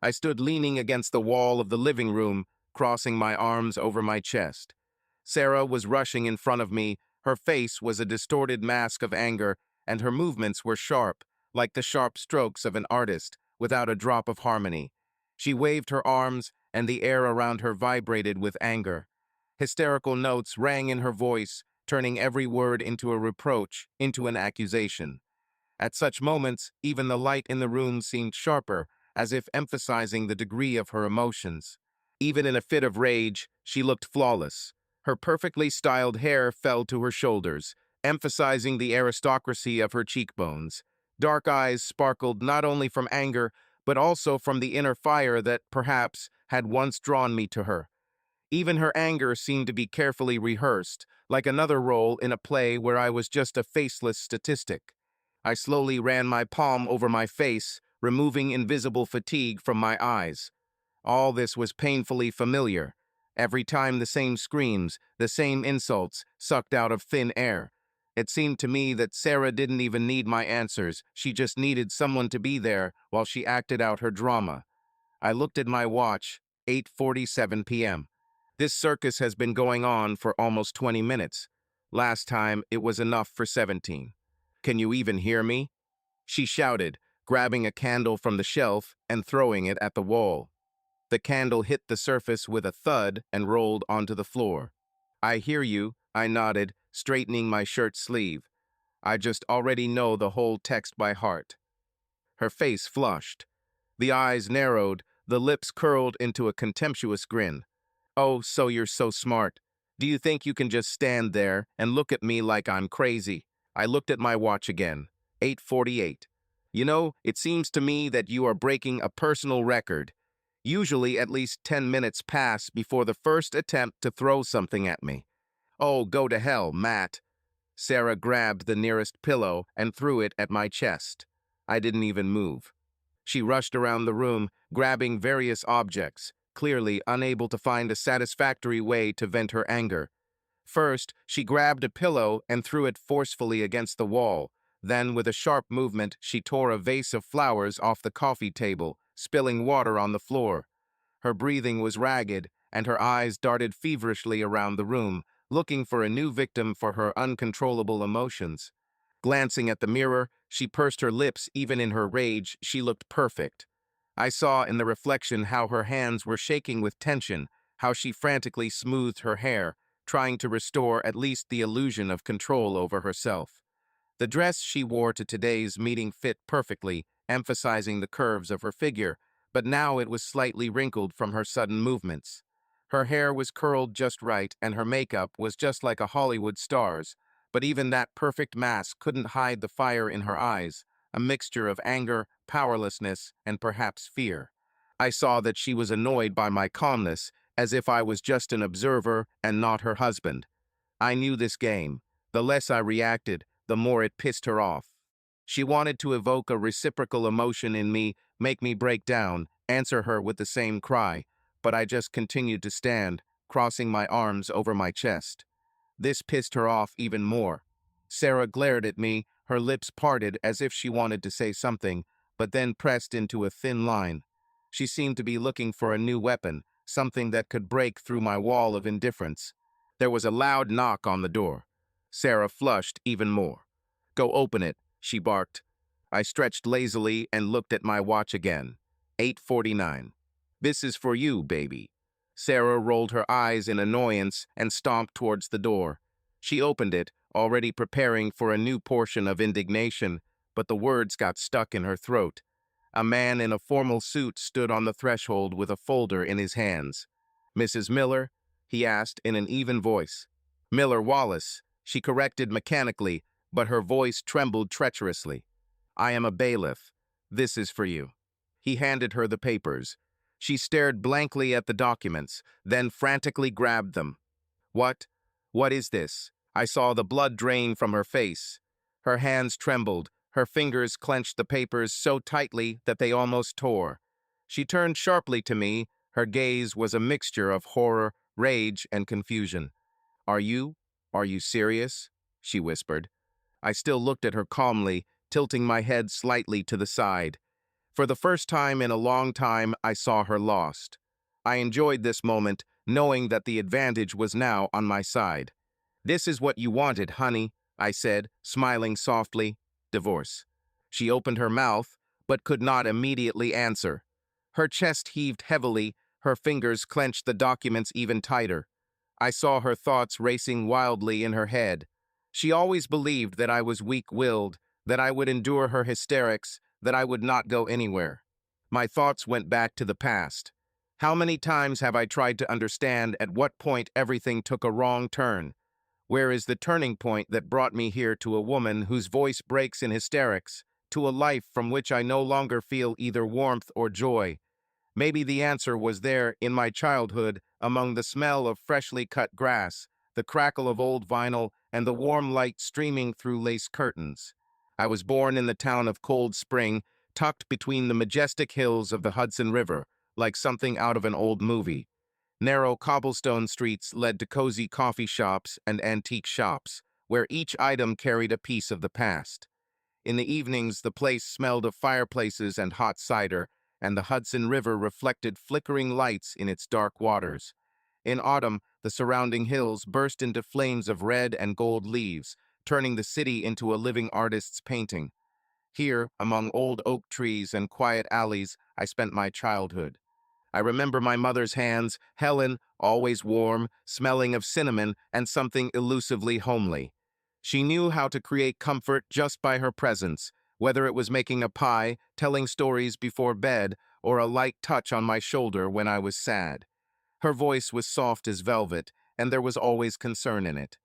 I stood leaning against the wall of the living room, crossing my arms over my chest. Sarah was rushing in front of me. Her face was a distorted mask of anger, and her movements were sharp, like the sharp strokes of an artist, without a drop of harmony. She waved her arms, and the air around her vibrated with anger. Hysterical notes rang in her voice, turning every word into a reproach, into an accusation. At such moments, even the light in the room seemed sharper, as if emphasizing the degree of her emotions. Even in a fit of rage, she looked flawless. Her perfectly styled hair fell to her shoulders, emphasizing the aristocracy of her cheekbones. Dark eyes sparkled not only from anger, but also from the inner fire that, perhaps, had once drawn me to her. Even her anger seemed to be carefully rehearsed, like another role in a play where I was just a faceless statistic. I slowly ran my palm over my face, removing invisible fatigue from my eyes. All this was painfully familiar. Every time the same screams, the same insults, sucked out of thin air. It seemed to me that Sarah didn't even need my answers. She just needed someone to be there while she acted out her drama. I looked at my watch, 8:47 p.m. This circus has been going on for almost 20 minutes. Last time, it was enough for 17. Can you even hear me? She shouted, grabbing a candle from the shelf and throwing it at the wall. The candle hit the surface with a thud and rolled onto the floor. I hear you, I nodded, straightening my shirt sleeve. I just already know the whole text by heart. Her face flushed. The eyes narrowed, the lips curled into a contemptuous grin. Oh, so you're so smart. Do you think you can just stand there and look at me like I'm crazy? I looked at my watch again. 8:48. You know, it seems to me that you are breaking a personal record. Usually at least 10 minutes pass before the first attempt to throw something at me. Oh, go to hell, Matt. Sarah grabbed the nearest pillow and threw it at my chest. I didn't even move. She rushed around the room, grabbing various objects, clearly unable to find a satisfactory way to vent her anger. First, she grabbed a pillow and threw it forcefully against the wall. Then, with a sharp movement, she tore a vase of flowers off the coffee table, spilling water on the floor. Her breathing was ragged, and her eyes darted feverishly around the room, looking for a new victim for her uncontrollable emotions. Glancing at the mirror, she pursed her lips. Even in her rage, she looked perfect. I saw in the reflection how her hands were shaking with tension, how she frantically smoothed her hair, trying to restore at least the illusion of control over herself. The dress she wore to today's meeting fit perfectly, emphasizing the curves of her figure, but now it was slightly wrinkled from her sudden movements. Her hair was curled just right, and her makeup was just like a Hollywood star's, but even that perfect mask couldn't hide the fire in her eyes, a mixture of anger, powerlessness, and perhaps fear. I saw that she was annoyed by my calmness, as if I was just an observer and not her husband. I knew this game. The less I reacted, the more it pissed her off. She wanted to evoke a reciprocal emotion in me, make me break down, answer her with the same cry, but I just continued to stand, crossing my arms over my chest. This pissed her off even more. Sarah glared at me, her lips parted as if she wanted to say something, but then pressed into a thin line. She seemed to be looking for a new weapon, something that could break through my wall of indifference. There was a loud knock on the door. Sarah flushed even more. "Go open it," she barked. I stretched lazily and looked at my watch again. 8:49. "This is for you, baby." Sarah rolled her eyes in annoyance and stomped towards the door. She opened it, already preparing for a new portion of indignation, but the words got stuck in her throat. A man in a formal suit stood on the threshold with a folder in his hands. "Mrs. Miller?" he asked in an even voice. "Miller Wallace," she corrected mechanically, but her voice trembled treacherously. "I am a bailiff. This is for you." He handed her the papers. She stared blankly at the documents, then frantically grabbed them. "What? What is this?" I saw the blood drain from her face. Her hands trembled. Her fingers clenched the papers so tightly that they almost tore. She turned sharply to me. Her gaze was a mixture of horror, rage, and confusion. Are you serious?" she whispered. I still looked at her calmly, tilting my head slightly to the side. For the first time in a long time, I saw her lost. I enjoyed this moment, knowing that the advantage was now on my side. "This is what you wanted, honey," I said, smiling softly. "Divorce." She opened her mouth, but could not immediately answer. Her chest heaved heavily, her fingers clenched the documents even tighter. I saw her thoughts racing wildly in her head. She always believed that I was weak-willed, that I would endure her hysterics, that I would not go anywhere. My thoughts went back to the past. How many times have I tried to understand at what point everything took a wrong turn? Where is the turning point that brought me here to a woman whose voice breaks in hysterics, to a life from which I no longer feel either warmth or joy? Maybe the answer was there in my childhood, among the smell of freshly cut grass, the crackle of old vinyl, and the warm light streaming through lace curtains. I was born in the town of Cold Spring, tucked between the majestic hills of the Hudson River, like something out of an old movie. Narrow cobblestone streets led to cozy coffee shops and antique shops, where each item carried a piece of the past. In the evenings, the place smelled of fireplaces and hot cider, and the Hudson River reflected flickering lights in its dark waters. In autumn, the surrounding hills burst into flames of red and gold leaves, turning the city into a living artist's painting. Here, among old oak trees and quiet alleys, I spent my childhood. I remember my mother's hands, Helen, always warm, smelling of cinnamon and something elusively homely. She knew how to create comfort just by her presence, whether it was making a pie, telling stories before bed, or a light touch on my shoulder when I was sad. Her voice was soft as velvet, and there was always concern in it.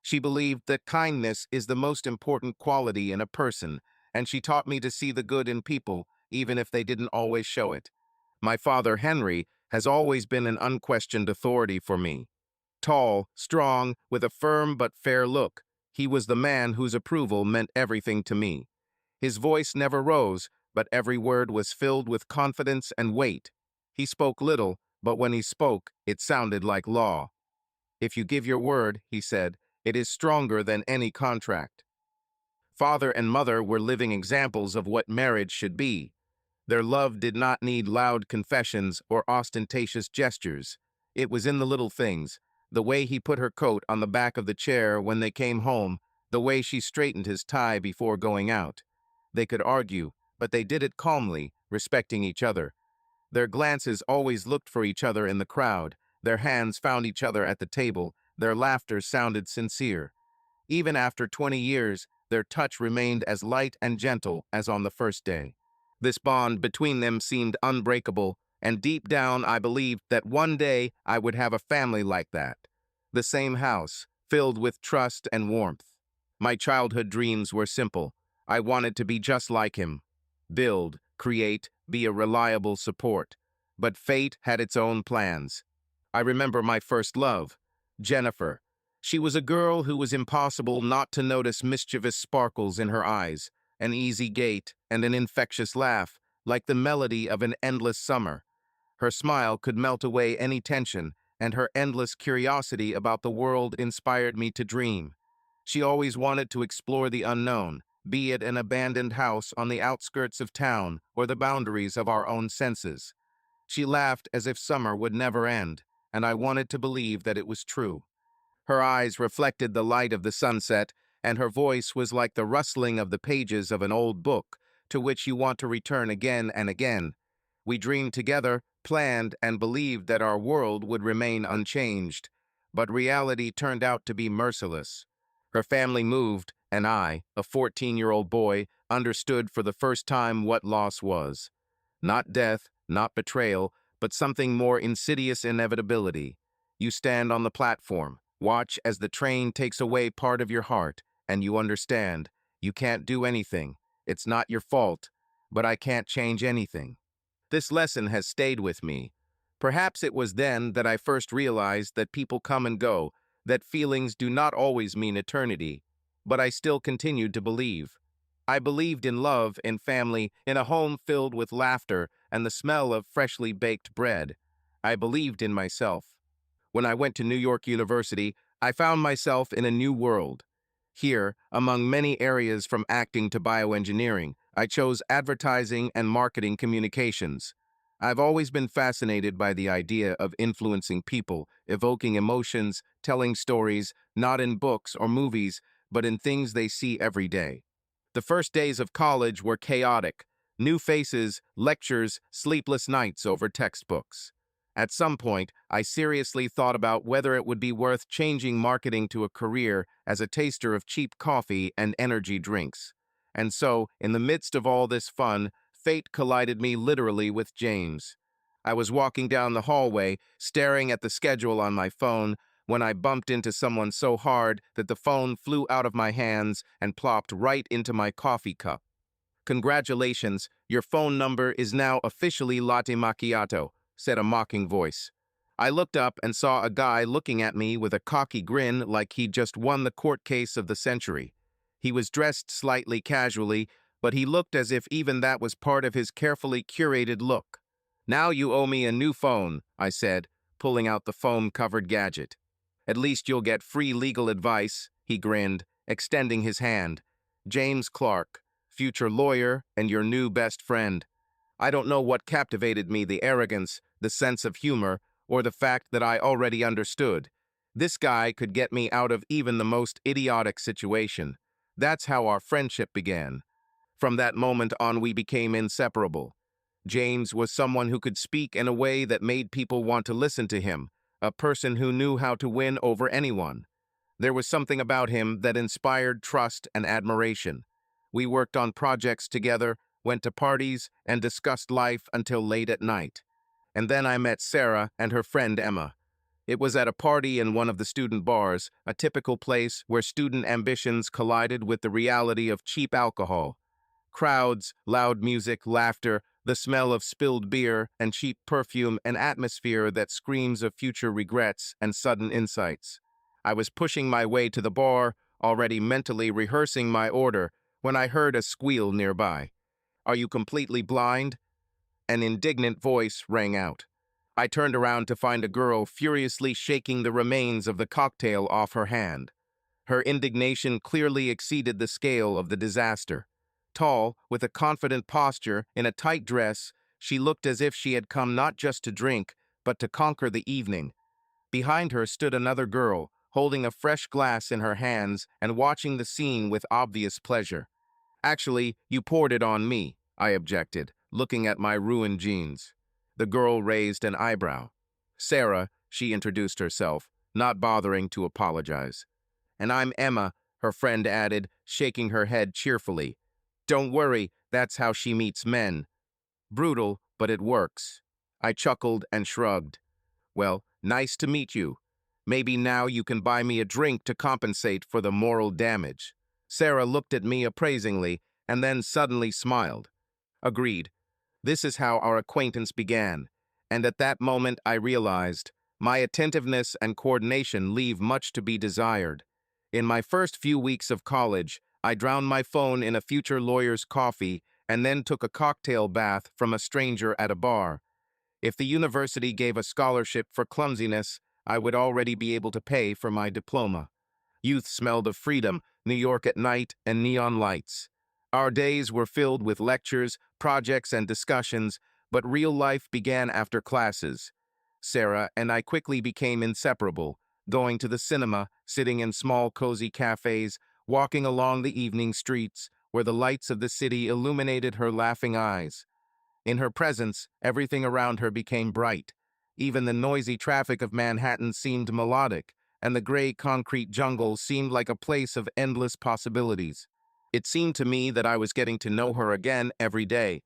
She believed that kindness is the most important quality in a person, and she taught me to see the good in people, even if they didn't always show it. My father, Henry, has always been an unquestioned authority for me. Tall, strong, with a firm but fair look, he was the man whose approval meant everything to me. His voice never rose, but every word was filled with confidence and weight. He spoke little, but when he spoke, it sounded like law. "If you give your word," he said, "it is stronger than any contract." Father and mother were living examples of what marriage should be. Their love did not need loud confessions or ostentatious gestures. It was in the little things, the way he put her coat on the back of the chair when they came home, the way she straightened his tie before going out. They could argue, but they did it calmly, respecting each other. Their glances always looked for each other in the crowd, their hands found each other at the table, their laughter sounded sincere. Even after 20 years, their touch remained as light and gentle as on the first day. This bond between them seemed unbreakable, and deep down I believed that one day I would have a family like that. The same house, filled with trust and warmth. My childhood dreams were simple. I wanted to be just like him. Build, create, be a reliable support. But fate had its own plans. I remember my first love, Jennifer. She was a girl who was impossible not to notice mischievous sparkles in her eyes, an easy gait, and an infectious laugh, like the melody of an endless summer. Her smile could melt away any tension, and her endless curiosity about the world inspired me to dream. She always wanted to explore the unknown, be it an abandoned house on the outskirts of town or the boundaries of our own senses. She laughed as if summer would never end, and I wanted to believe that it was true. Her eyes reflected the light of the sunset, and her voice was like the rustling of the pages of an old book, to which you want to return again and again. We dreamed together, planned, and believed that our world would remain unchanged. But reality turned out to be merciless. Her family moved, and I, a 14-year-old boy, understood for the first time what loss was. Not death, not betrayal, but something more insidious: inevitability. You stand on the platform, watch as the train takes away part of your heart, and you understand. You can't do anything. It's not your fault, but I can't change anything. This lesson has stayed with me. Perhaps it was then that I first realized that people come and go, that feelings do not always mean eternity, but I still continued to believe. I believed in love, in family, in a home filled with laughter and the smell of freshly baked bread. I believed in myself. When I went to New York University, I found myself in a new world. Here, among many areas from acting to bioengineering, I chose advertising and marketing communications. I've always been fascinated by the idea of influencing people, evoking emotions, telling stories, not in books or movies, but in things they see every day. The first days of college were chaotic. New faces, lectures, sleepless nights over textbooks. At some point, I seriously thought about whether it would be worth changing marketing to a career as a taster of cheap coffee and energy drinks. And so, in the midst of all this fun, fate collided me literally with James. I was walking down the hallway, staring at the schedule on my phone, when I bumped into someone so hard that the phone flew out of my hands and plopped right into my coffee cup. "Congratulations, your phone number is now officially Latte Macchiato," said a mocking voice. I looked up and saw a guy looking at me with a cocky grin like he'd just won the court case of the century. He was dressed slightly casually, but he looked as if even that was part of his carefully curated look. "Now you owe me a new phone," I said, pulling out the foam-covered gadget. "At least you'll get free legal advice," he grinned, extending his hand. "James Clark, future lawyer and your new best friend." I don't know what captivated me, the arrogance, the sense of humor, or the fact that I already understood. This guy could get me out of even the most idiotic situation. That's how our friendship began. From that moment on, we became inseparable. James was someone who could speak in a way that made people want to listen to him, a person who knew how to win over anyone. There was something about him that inspired trust and admiration. We worked on projects together, went to parties, and discussed life until late at night. And then I met Sarah and her friend Emma. It was at a party in one of the student bars, a typical place where student ambitions collided with the reality of cheap alcohol. Crowds, loud music, laughter, the smell of spilled beer and cheap perfume, an atmosphere that screams of future regrets and sudden insights. I was pushing my way to the bar, already mentally rehearsing my order, when I heard a squeal nearby. "Are you completely blind?" An indignant voice rang out. I turned around to find a girl furiously shaking the remains of the cocktail off her hand. Her indignation clearly exceeded the scale of the disaster. Tall, with a confident posture, in a tight dress, she looked as if she had come not just to drink, but to conquer the evening. Behind her stood another girl, holding a fresh glass in her hands and watching the scene with obvious pleasure. "Actually, you poured it on me," I objected, looking at my ruined jeans. The girl raised an eyebrow. "Sarah," she introduced herself, not bothering to apologize. "And I'm Emma," her friend added, shaking her head cheerfully. "Don't worry, that's how she meets men. Brutal, but it works." I chuckled and shrugged. "Well, nice to meet you. Maybe now you can buy me a drink to compensate for the moral damage." Sarah looked at me appraisingly and then suddenly smiled. "Agreed. This is how our acquaintance began, and at that moment I realized my attentiveness and coordination leave much to be desired. In my first few weeks of college, I drowned my phone in a future lawyer's coffee and then took a cocktail bath from a stranger at a bar. If the university gave a scholarship for clumsiness, I would already be able to pay for my diploma. Youth smelled of freedom, New York at night, and neon lights. Our days were filled with lectures, projects, and discussions, but real life began after classes. Sarah and I quickly became inseparable, going to the cinema, sitting in small, cozy cafes, walking along the evening streets, where the lights of the city illuminated her laughing eyes. In her presence, everything around her became bright. Even the noisy traffic of Manhattan seemed melodic, and the gray concrete jungle seemed like a place of endless possibilities. It seemed to me that I was getting to know her again every day.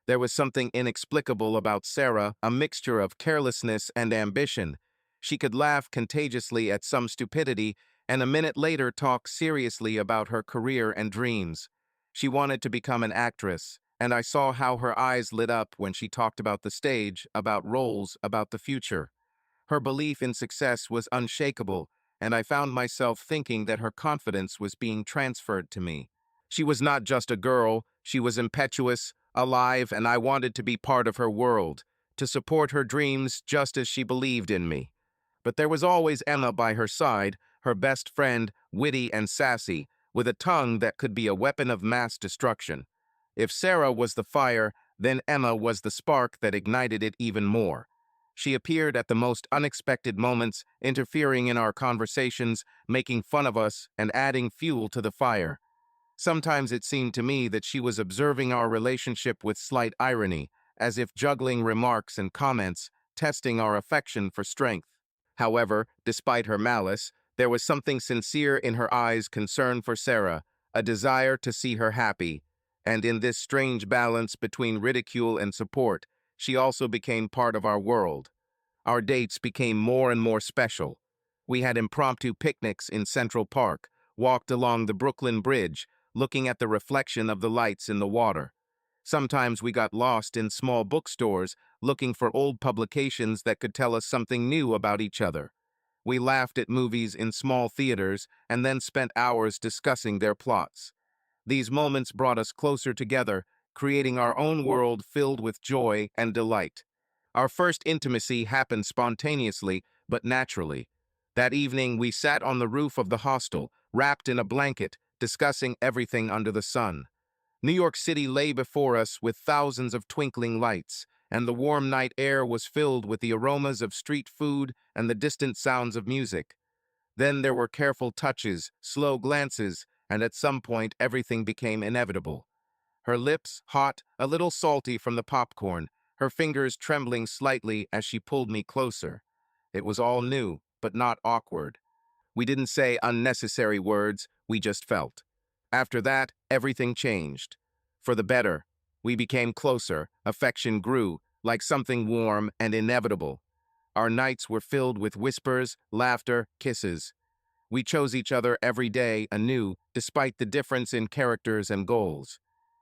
There was something inexplicable about Sarah, a mixture of carelessness and ambition. She could laugh contagiously at some stupidity, and a minute later talk seriously about her career and dreams. She wanted to become an actress, and I saw how her eyes lit up when she talked about the stage, about roles, about the future. Her belief in success was unshakable, and I found myself thinking that her confidence was being transferred to me. She was not just a girl, she was impetuous, alive, and I wanted to be part of her world, to support her dreams just as she believed in me. But there was always Emma by her side, her best friend, witty and sassy, with a tongue that could be a weapon of mass destruction. If Sarah was the fire, then Emma was the spark that ignited it even more. She appeared at the most unexpected moments, interfering in our conversations, making fun of us, and adding fuel to the fire. Sometimes it seemed to me that she was observing our relationship with slight irony, as if juggling remarks and comments, testing our affection for strength. However, despite her malice, there was something sincere in her eyes, concern for Sarah, a desire to see her happy. And in this strange balance between ridicule and support, she also became part of our world. Our dates became more and more special. We had impromptu picnics in Central Park, walked along the Brooklyn Bridge, looking at the reflection of the lights in the water. Sometimes we got lost in small bookstores, looking for old publications that could tell us something new about each other. We laughed at movies in small theaters and then spent hours discussing their plots. These moments brought us closer together, creating our own world filled with joy and delight. Our first intimacy happened spontaneously, but naturally. That evening, we sat on the roof of the hostel, wrapped in a blanket, discussing everything under the sun. New York City lay before us with thousands of twinkling lights, and the warm night air was filled with the aromas of street food and the distant sounds of music. Then there were careful touches, slow glances, and at some point everything became inevitable. Her lips hot, a little salty from the popcorn, her fingers trembling slightly as she pulled me closer. It was all new, but not awkward. We didn't say unnecessary words, we just felt. After that, everything changed. For the better. We became closer, affection grew, like something warm and inevitable. Our nights were filled with whispers, laughter, kisses. We chose each other every day anew, despite the difference in characters and goals.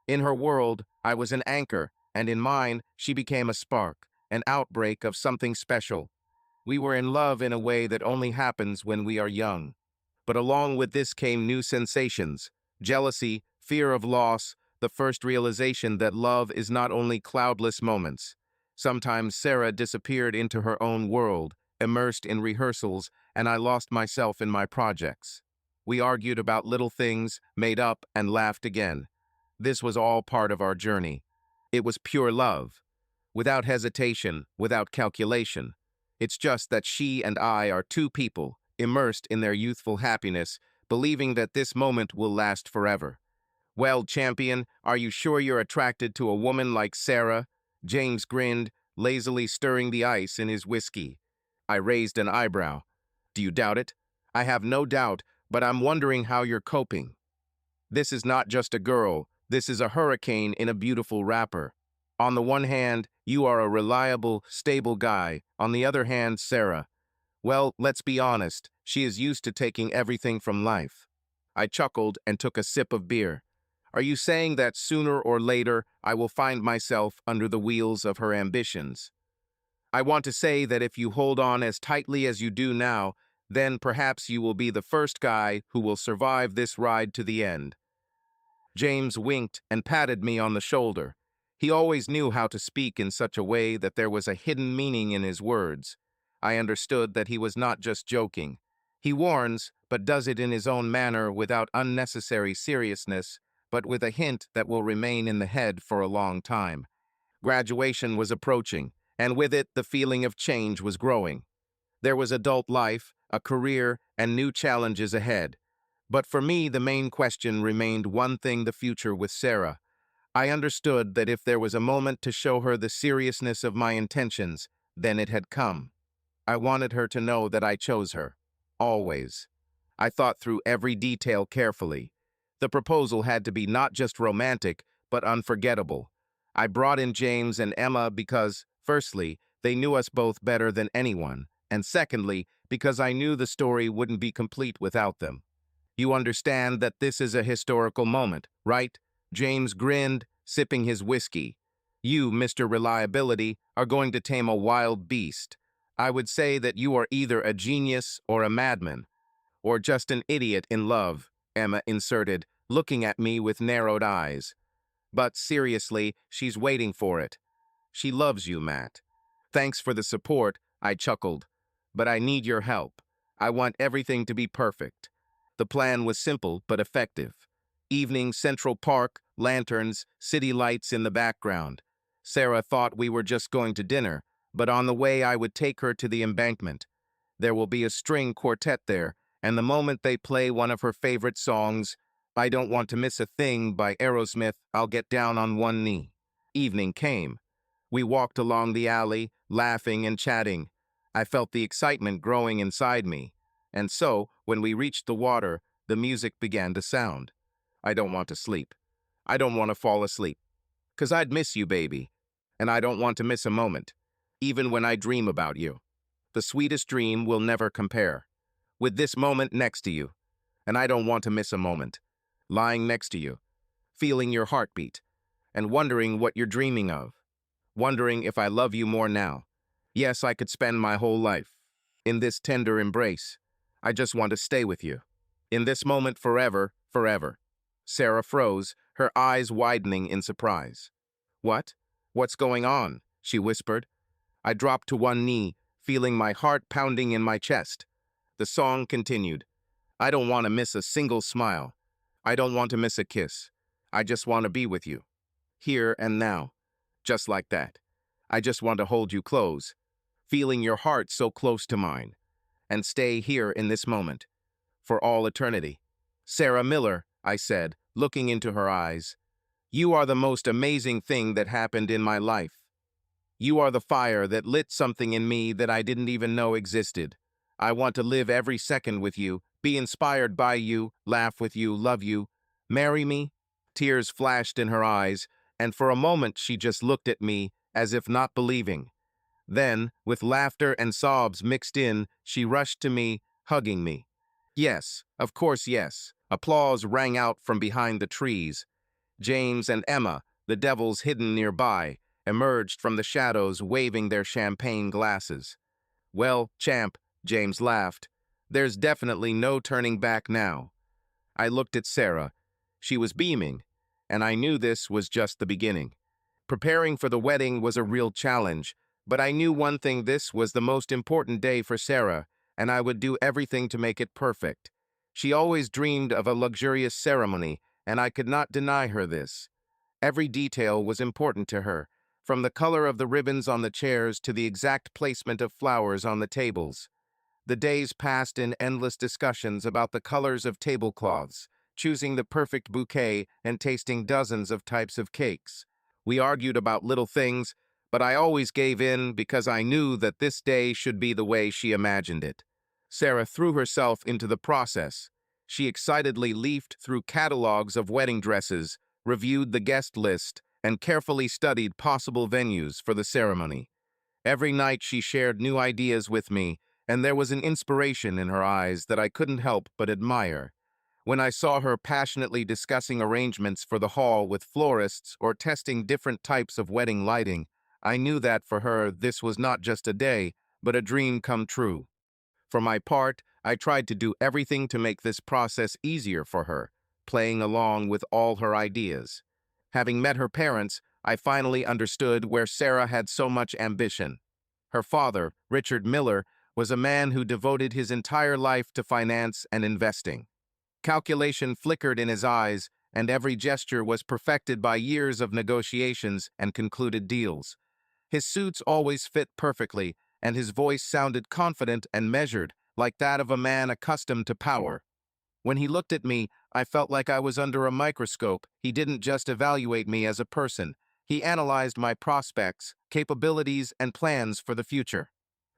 In her world, I was an anchor, and in mine, she became a spark, an outbreak of something special. We were in love in a way that only happens when we are young. But along with this came new sensations: jealousy, fear of loss, the first realization that love is not only cloudless moments. Sometimes Sarah disappeared into her own world, immersed in rehearsals, and I lost myself in my projects. We argued about little things, made up, and laughed again. This was all part of our journey. It was pure love, without hesitation, without calculation. It's just that she and I are two people, immersed in their youthful happiness, believing that this moment will last forever. Well, champion, are you sure you're attracted to a woman like Sarah? James grinned, lazily stirring the ice in his whiskey. I raised an eyebrow. Do you doubt it? I have no doubt, but I'm wondering how you're coping. This is not just a girl, this is a hurricane in a beautiful wrapper. On the one hand, you are a reliable, stable guy. On the other hand, Sarah, well, let's be honest, she is used to taking everything from life. I chuckled and took a sip of beer. Are you saying that sooner or later I will find myself under the wheels of her ambitions? I want to say that if you hold on as tightly as you do now, then perhaps you will be the first guy who will survive this ride to the end. James winked and patted me on the shoulder. He always knew how to speak in such a way that there was a hidden meaning in his words. I understood that he was not just joking. He warns, but does it in his own manner without unnecessary seriousness, but with a hint that will remain in the head for a long time. Graduation was approaching, and with it the feeling of change was growing. There was adult life, a career, and new challenges ahead. But for me, the main question remained one thing: the future with Sarah. I understood that if there was a moment to show her the seriousness of my intentions, then it had come. I wanted her to know that I chose her. Always. I thought through every detail carefully. The proposal had to be not just romantic, but unforgettable. I brought in James and Emma because, firstly, they knew us both better than anyone, and secondly, because I knew the story wouldn't be complete without them. You understand that this is a historical moment, right? James grinned, sipping his whiskey. You, Mr. Reliability, are going to tame a wild beast. I would say that you are either a genius or a madman, or just an idiot in love, Emma inserted, looking at me with narrowed eyes. But seriously, she's waiting for it. She loves you, Matt. Thanks for the support, I chuckled. But I need your help. I want everything to be perfect. The plan was simple but effective. Evening Central Park, lanterns, city lights in the background. Sarah thought we were just going to dinner, but on the way I would take her to the embankment. There will be a string quartet there, and the moment they play one of her favorite songs, I Don't Want to Miss a Thing by Aerosmith, I'll get down on one knee. Evening came. We walked along the alley, laughing and chatting. I felt the excitement growing inside me. And so, when we reached the water, the music began to sound. I don't want to sleep. I don't want to fall asleep. 'Cause I'd miss you, baby. And I don't want to miss a moment, even when I dream about you. The sweetest dream will never compare. With this moment next to you. And I don't want to miss a moment. Lying next to you, feeling your heartbeat, and wondering what you're dreaming of. Wondering if I love you more now. Yes, I could spend my whole life in this tender embrace. I just want to stay with you. In this moment forever, forever. Sarah froze, her eyes widening in surprise. What? What's going on? She whispered. I dropped to one knee, feeling my heart pounding in my chest. The song continued. I don't want to miss a single smile. I don't want to miss a kiss. I just want to be with you. Here and now. Just like that. I just want to hold you close, feeling your heart so close to mine, and stay here in this moment, for all eternity. Sarah Miller, I said, looking into her eyes. You are the most amazing thing that happened in my life. You are the fire that lit something in me that I didn't even know existed. I want to live every second with you, be inspired by you, laugh with you, love you. Marry me? Tears flashed in her eyes, and for a moment she just looked at me, as if not believing. Then, with laughter and sobs mixed in, she rushed to me, hugging me. Yes, of course yes. Applause rang out from behind the trees. James and Emma, the devils hidden nearby, emerged from the shadows waving their champagne glasses. Well, champ, James laughed. There's definitely no turning back now. I looked at Sarah. She was beaming, and I knew this was just the beginning. Preparing for the wedding was a real challenge, but I knew one thing: this was the most important day for Sarah, and I would do everything to make it perfect. She always dreamed of a luxurious ceremony, and I could not deny her this. Every detail was important to her, from the color of the ribbons on the chairs to the exact placement of flowers on the tables. The days passed in endless discussions about the colors of tablecloths, choosing the perfect bouquet and tasting dozens of types of cakes. We argued about little things, but I always gave in because I knew that this day should be the way she imagined it. Sarah threw herself into the process. She excitedly leafed through catalogs of wedding dresses, reviewed the guest list, and carefully studied possible venues for the ceremony. Every night she shared new ideas with me, and there was an inspiration in her eyes that I couldn't help but admire. When I saw her passionately discussing arrangements for the hall with florists or testing different types of wedding lighting, I knew that for her this was not just a day, but a dream come true. For my part, I tried to do everything to make this process easier for her, playing along with all her ideas. Having met her parents, I finally understood where Sarah had so much ambition. Her father, Richard Miller, was a man who devoted his entire life to finance and investing. Calculation flickered in his eyes, and every gesture was perfected by years of negotiations and concluded deals. His suits always fit perfectly, and his voice sounded confident and measured, like that of a man accustomed to power. When he looked at me, I felt like I was under a microscope. He didn't just evaluate me as a person. He analyzed my prospects, capabilities, and plans for the future.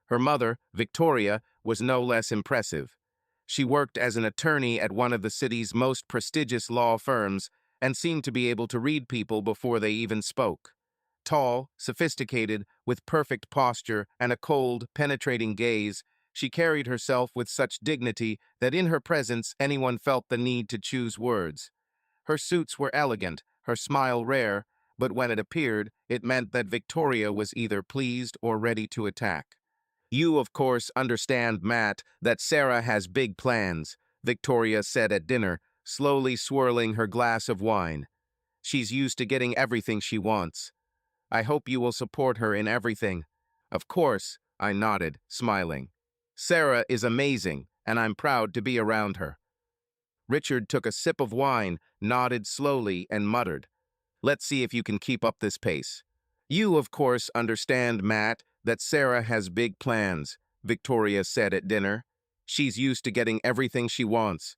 Her mother, Victoria, was no less impressive. She worked as an attorney at one of the city's most prestigious law firms and seemed to be able to read people before they even spoke. Tall, sophisticated, with perfect posture and a cold, penetrating gaze, she carried herself with such dignity that in her presence anyone felt the need to choose words. Her suits were elegant, her smile rare, but when it appeared, it meant that Victoria was either pleased or ready to attack. You, of course, understand, Matt, that Sarah has big plans, Victoria said at dinner, slowly swirling her glass of wine. She's used to getting everything she wants. I hope you will support her in everything. Of course, I nodded, smiling. Sarah is amazing, and I'm proud to be around her. Richard took a sip of wine, nodded slowly, and muttered, "Let's see if you can keep up this pace." "You, of course, understand, Matt, that Sarah has big plans," Victoria said at dinner. "She's used to getting everything she wants.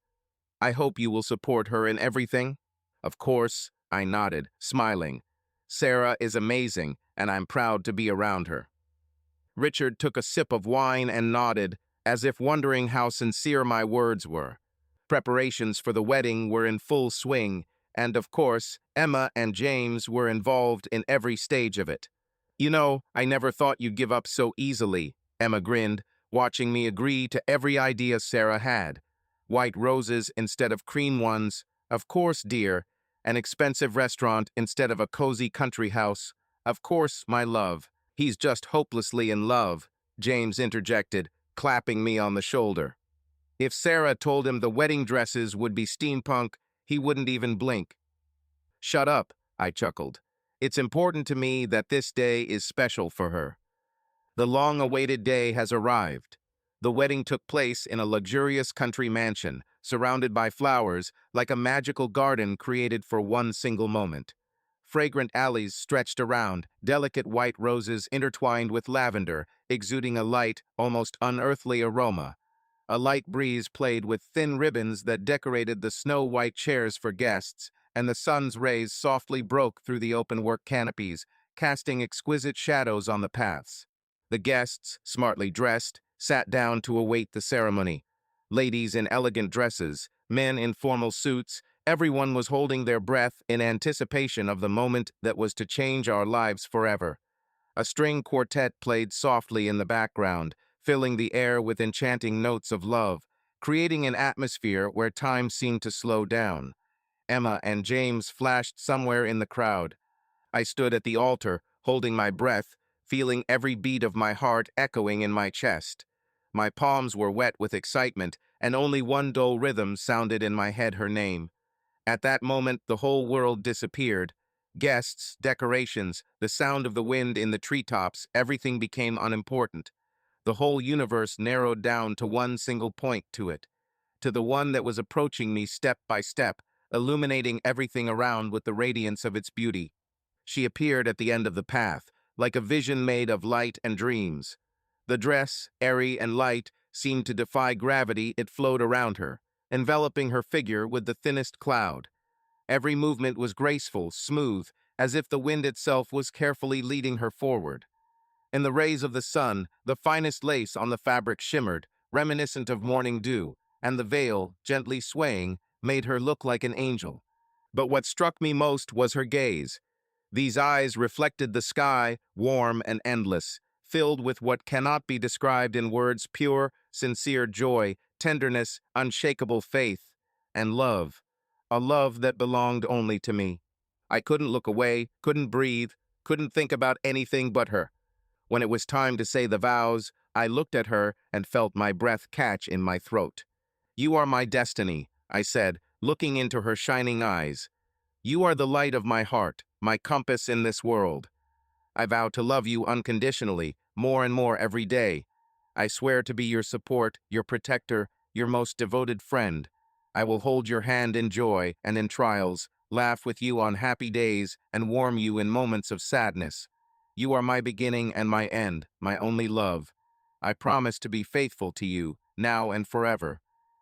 I hope you will support her in everything." "Of course," I nodded, smiling. "Sarah is amazing, and I'm proud to be around her." Richard took a sip of wine and nodded, as if wondering how sincere my words were. Preparations for the wedding were in full swing, and of course, Emma and James were involved in every stage of it. "You know, I never thought you'd give up so easily," Emma grinned, watching me agree to every idea Sarah had. "White roses instead of cream ones, of course, dear. An expensive restaurant instead of a cozy country house, of course, my love. He's just hopelessly in love," James interjected, clapping me on the shoulder. If Sarah told him the wedding dresses would be steampunk, he wouldn't even blink. "Shut up," I chuckled. "It's important to me that this day is special for her." The long-awaited day has arrived. The wedding took place in a luxurious country mansion, surrounded by flowers, like a magical garden created for one single moment. Fragrant alleys stretched around, delicate white roses intertwined with lavender, exuding a light, almost unearthly aroma. A light breeze played with thin ribbons that decorated the snow-white chairs for guests, and the sun's rays softly broke through the open-work canopies, casting exquisite shadows on the paths. The guests, smartly dressed, sat down to await the ceremony. Ladies in elegant dresses, men in formal suits, everyone was holding their breath in anticipation of the moment that was to change our lives forever. A string quartet played softly in the background, filling the air with enchanting notes of love, creating an atmosphere where time seemed to slow down. Emma and James flashed somewhere in the crowd. I stood at the altar, holding my breath, feeling every beat of my heart echoing in my chest. My palms were wet with excitement, and only one dull rhythm sounded in my head: her name. At that moment, the whole world disappeared. Guests, decorations, the sound of the wind in the treetops, everything became unimportant. The whole universe narrowed down to one single point: to it, to the one that was approaching me step by step, illuminating everything around with the radiance of its beauty. She appeared at the end of the path, like a vision made of light and dreams. The dress, airy and light, seemed to defy gravity. It flowed around her, enveloping her figure with the thinnest cloud. Every movement was graceful, smooth, as if the wind itself was carefully leading her forward. In the rays of the sun, the finest lace on the fabric shimmered, reminiscent of morning dew, and the veil, gently swaying, made her look like an angel. But what struck me most was her gaze. These eyes reflected the sky, warm and endless, filled with what cannot be described in words: pure, sincere joy, tenderness, unshakable faith, and love. A love that belonged only to me. I couldn't look away, couldn't breathe, couldn't think about anything but her. When it was time to say the vows, I looked at her and felt my breath catch in my throat. "You are my destiny," I said, looking into her shining eyes. "You are the light of my heart, my compass in this world. I vow to love you unconditionally, more and more every day. I swear to be your support, your protector, your most devoted friend. I will hold your hand in joy and in trials, laugh with you on happy days, and warm you in moments of sadness. You are my beginning and my end, my only love. I promise to be faithful to you, now and forever."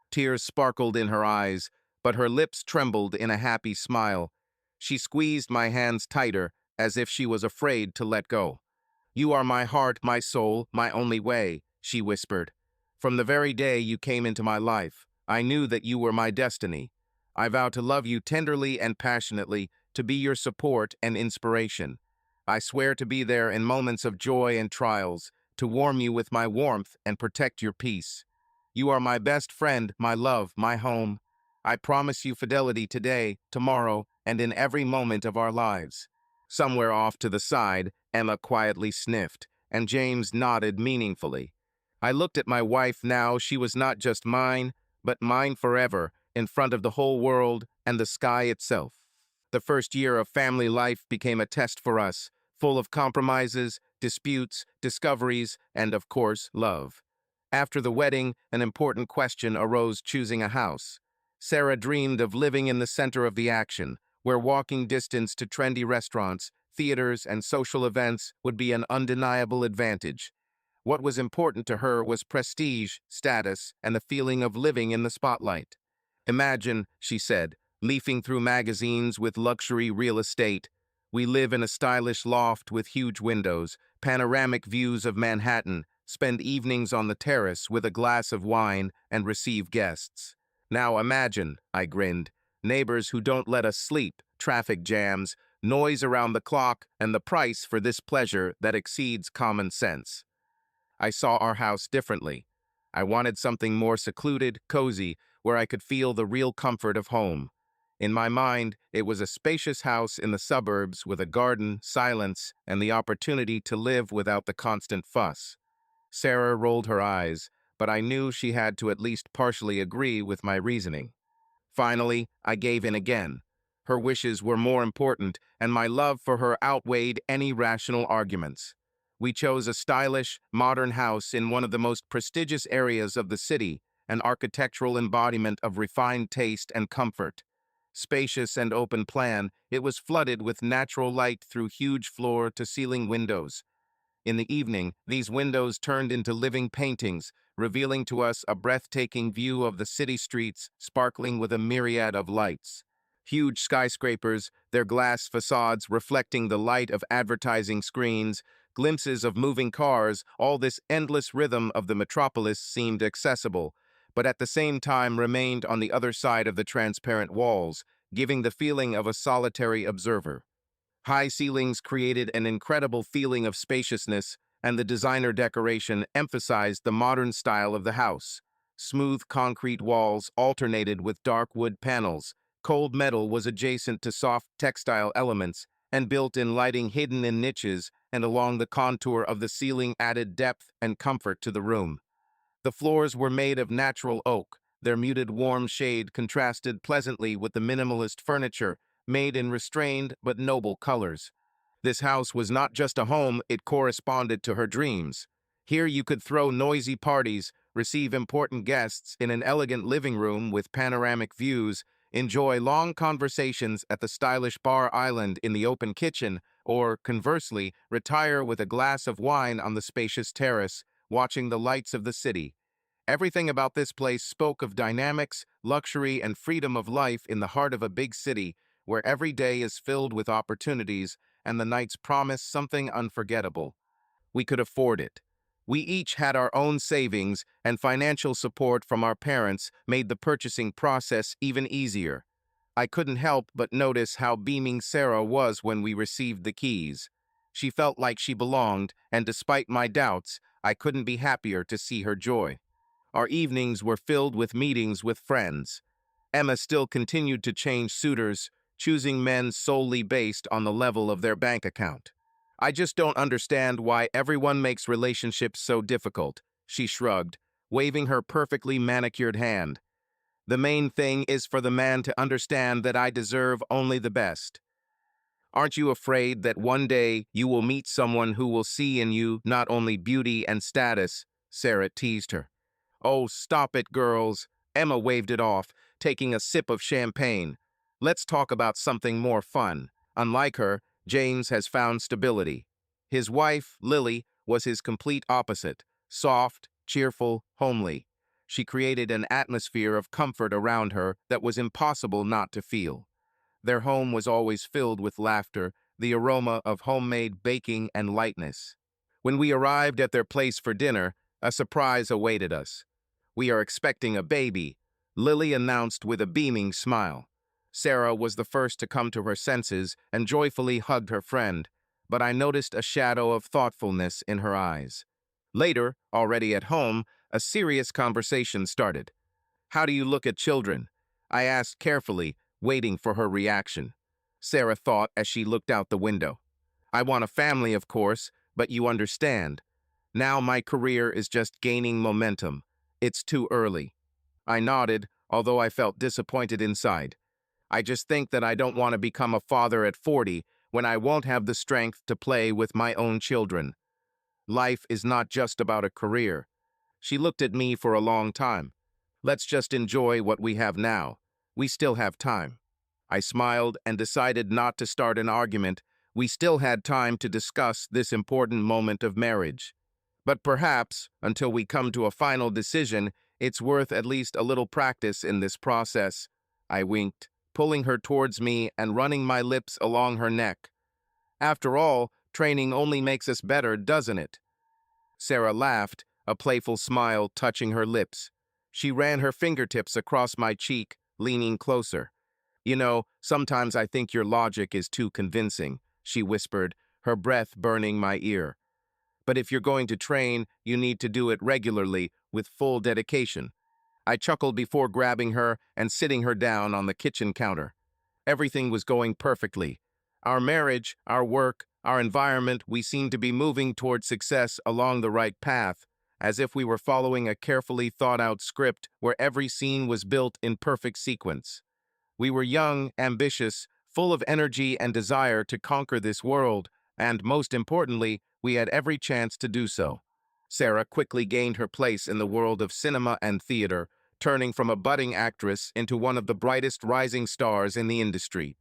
Tears sparkled in her eyes, but her lips trembled in a happy smile. She squeezed my hands tighter, as if she was afraid to let go. "You are my heart, my soul, my only way," she whispered. "From the very day you came into my life, I knew that you were my destiny. I vow to love you tenderly and passionately, to be your support and inspiration. I swear to be there in moments of joy and trials, to warm you with my warmth and protect your peace. You are my best friend, my love, my home. I promise you fidelity today, tomorrow, and in every moment of our lives." Somewhere off to the side, Emma quietly sniffed, and James nodded meaningfully. I looked at my wife now. She was not just mine, but mine forever, in front of the whole world and the sky itself. The first year of family life became a test for us, full of compromises, disputes, discoveries, and, of course, love. After the wedding, an important question arose: choosing a house. Sarah dreamed of living in the center of the action, where walking distance to trendy restaurants, theaters, and social events would be an undeniable advantage. What was important to her was prestige, status, and the feeling of living in the spotlight. Imagine, she said, leafing through magazines with luxury real estate. We live in a stylish loft with huge windows, panoramic views of Manhattan, spend evenings on the terrace with a glass of wine, and receive guests. Now imagine, I grinned, neighbors who don't let us sleep, traffic jams, noise around the clock, and the price for this pleasure that exceeds common sense. I saw our house differently. I wanted something more secluded, cozy, where I could feel the real comfort of home. In my mind, it was a spacious house in the suburbs with a garden, silence, and the opportunity to live without the constant fuss. Sarah rolled her eyes, but I knew she had to at least partially agree with my reasoning. Finally, I gave in again. Her wishes were more important, and my love for her outweighed any rational arguments. We chose a stylish, modern house in one of the most prestigious areas of the city, an architectural embodiment of refined taste and comfort. Spacious and open plan, it was flooded with natural light through huge floor-to-ceiling windows. In the evening, these windows turned into living paintings, revealing to us a breathtaking view of the city streets, sparkling with a myriad of lights. Huge skyscrapers, their glass facades reflecting the light of advertising screens, glimpses of moving cars, all this endless rhythm of the metropolis seemed accessible, but at the same time remained on the other side of the transparent walls, giving the feeling of a solitary observer. High ceilings created an incredible feeling of spaciousness, and the designer decoration emphasized the modern style of the house. Smooth concrete walls alternated with dark wood panels. Cold metal was adjacent to soft textile elements, and built-in lighting hidden in niches and along the contour of the ceiling added depth and comfort to the room. The floors were made of natural oak. Their muted warm shade contrasted pleasantly with the minimalist furniture, made in restrained but noble colors. This house was not just a home, it corresponded to her dreams. Here you could throw noisy parties, receive important guests in an elegant living room with panoramic views, enjoy long conversations at the stylish bar island in the open kitchen, or, conversely, retire with a glass of wine on the spacious terrace, watching the lights of the city. Everything about this place spoke of dynamics, luxury, and freedom of life in the heart of a big city, where every day is filled with opportunities and the nights promise something unforgettable. We could afford it. We each had our own savings, and financial support from our parents made the purchasing process even easier. I couldn't help but notice how beaming Sarah was when we received the keys. She felt like she belonged, and despite my doubts, I couldn't be happier to see her joy. Our evenings were filled with meetings with friends. Emma still continued to change suitors, choosing men solely based on the level of their bank account. I just don't understand why everyone makes relationships so difficult, she shrugged, waving her perfectly manicured hand. The main thing is for the man to understand that I deserve only the best. Aren't you afraid that one day you will meet someone who will see in you not only beauty and status? Sarah teased her. Oh, stop it, girls. Emma waved it off, taking a sip of champagne. Let's talk about something more fun. Unlike her, James has found stability. His wife, Lily, was his complete opposite, soft, cheerful, homely. She created an atmosphere of comfort around her that was impossible not to feel. Their home was always filled with laughter, the aroma of homemade baking and lightness. When we arrived at their place for dinner, a surprise awaited us. We are expecting a baby, Lily announced with a beaming smile. Sarah was the first to come to her senses and joyfully hugged her friend, but I noticed a shadow of thoughtfulness in her eyes. Later, already at home, a serious conversation started. How do you look at children? I asked carefully, waiting for her reaction. Sarah thought as she looked out the window. I want a family, of course, but you understand. Now my career is just gaining momentum. It's too early. I nodded, although I felt disappointed inside. I just think that I don't want to become a father at 40 when I won't have the strength to play with my own children. Life is not just about a career. She looked at me for a long time. Let's just enjoy what we have now. We still have time. I smiled and decided not to start an argument. We still had time to discuss this important moment of marriage. But perhaps, until we come to a final decision, it's worth at least a little practice in this process. I winked, pulling her towards me and running my lips along her neck. After all, training only makes us better, doesn't it? Sarah laughed, a playful smile touching her lips. She ran her fingertips across my cheek, leaning closer. You know, sometimes I think your logic is too convincing, she whispered, her breath burning my ear. But if you're going to train, you need to do it regularly, with full dedication. I chuckled before grabbing her and sitting her down on the kitchen counter. Everything was going perfectly. Our marriage, our work, our environment, we seemed to be moving toward success along the right path, as if we were following a carefully thought-out script where every scene was built in perfect sequence. We were young, ambitious, full of energy and desire to conquer this world, and most importantly, we had every chance to do so. Sarah quickly gained her place in the world of cinema and theater, turning from a budding actress into one of the brightest rising stars in the industry.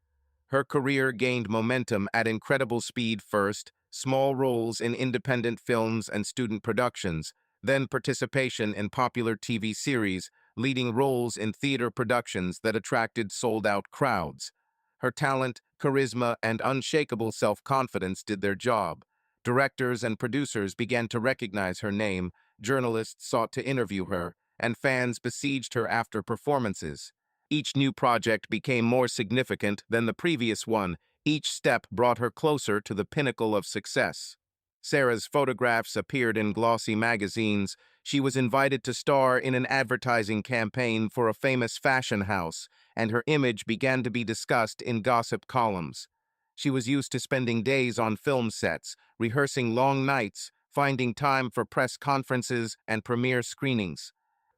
Her career gained momentum at incredible speed first, small roles in independent films and student productions, then participation in popular TV series, leading roles in theater productions that attracted sold-out crowds. Her talent, charisma, and unshakable self-confidence did their job. Directors and producers began to recognize her name, journalists sought to interview her, and fans besieged her after performances. Each new project became more significant than the previous one. Each step brought her closer to the pinnacle of success. Sarah's photographs appeared in glossy magazines. She was invited to star in an advertising campaign for a famous fashion house, and her image began to be discussed in gossip columns. She was used to spending days on film sets, rehearsing long nights, finding time for press conferences and premiere screenings.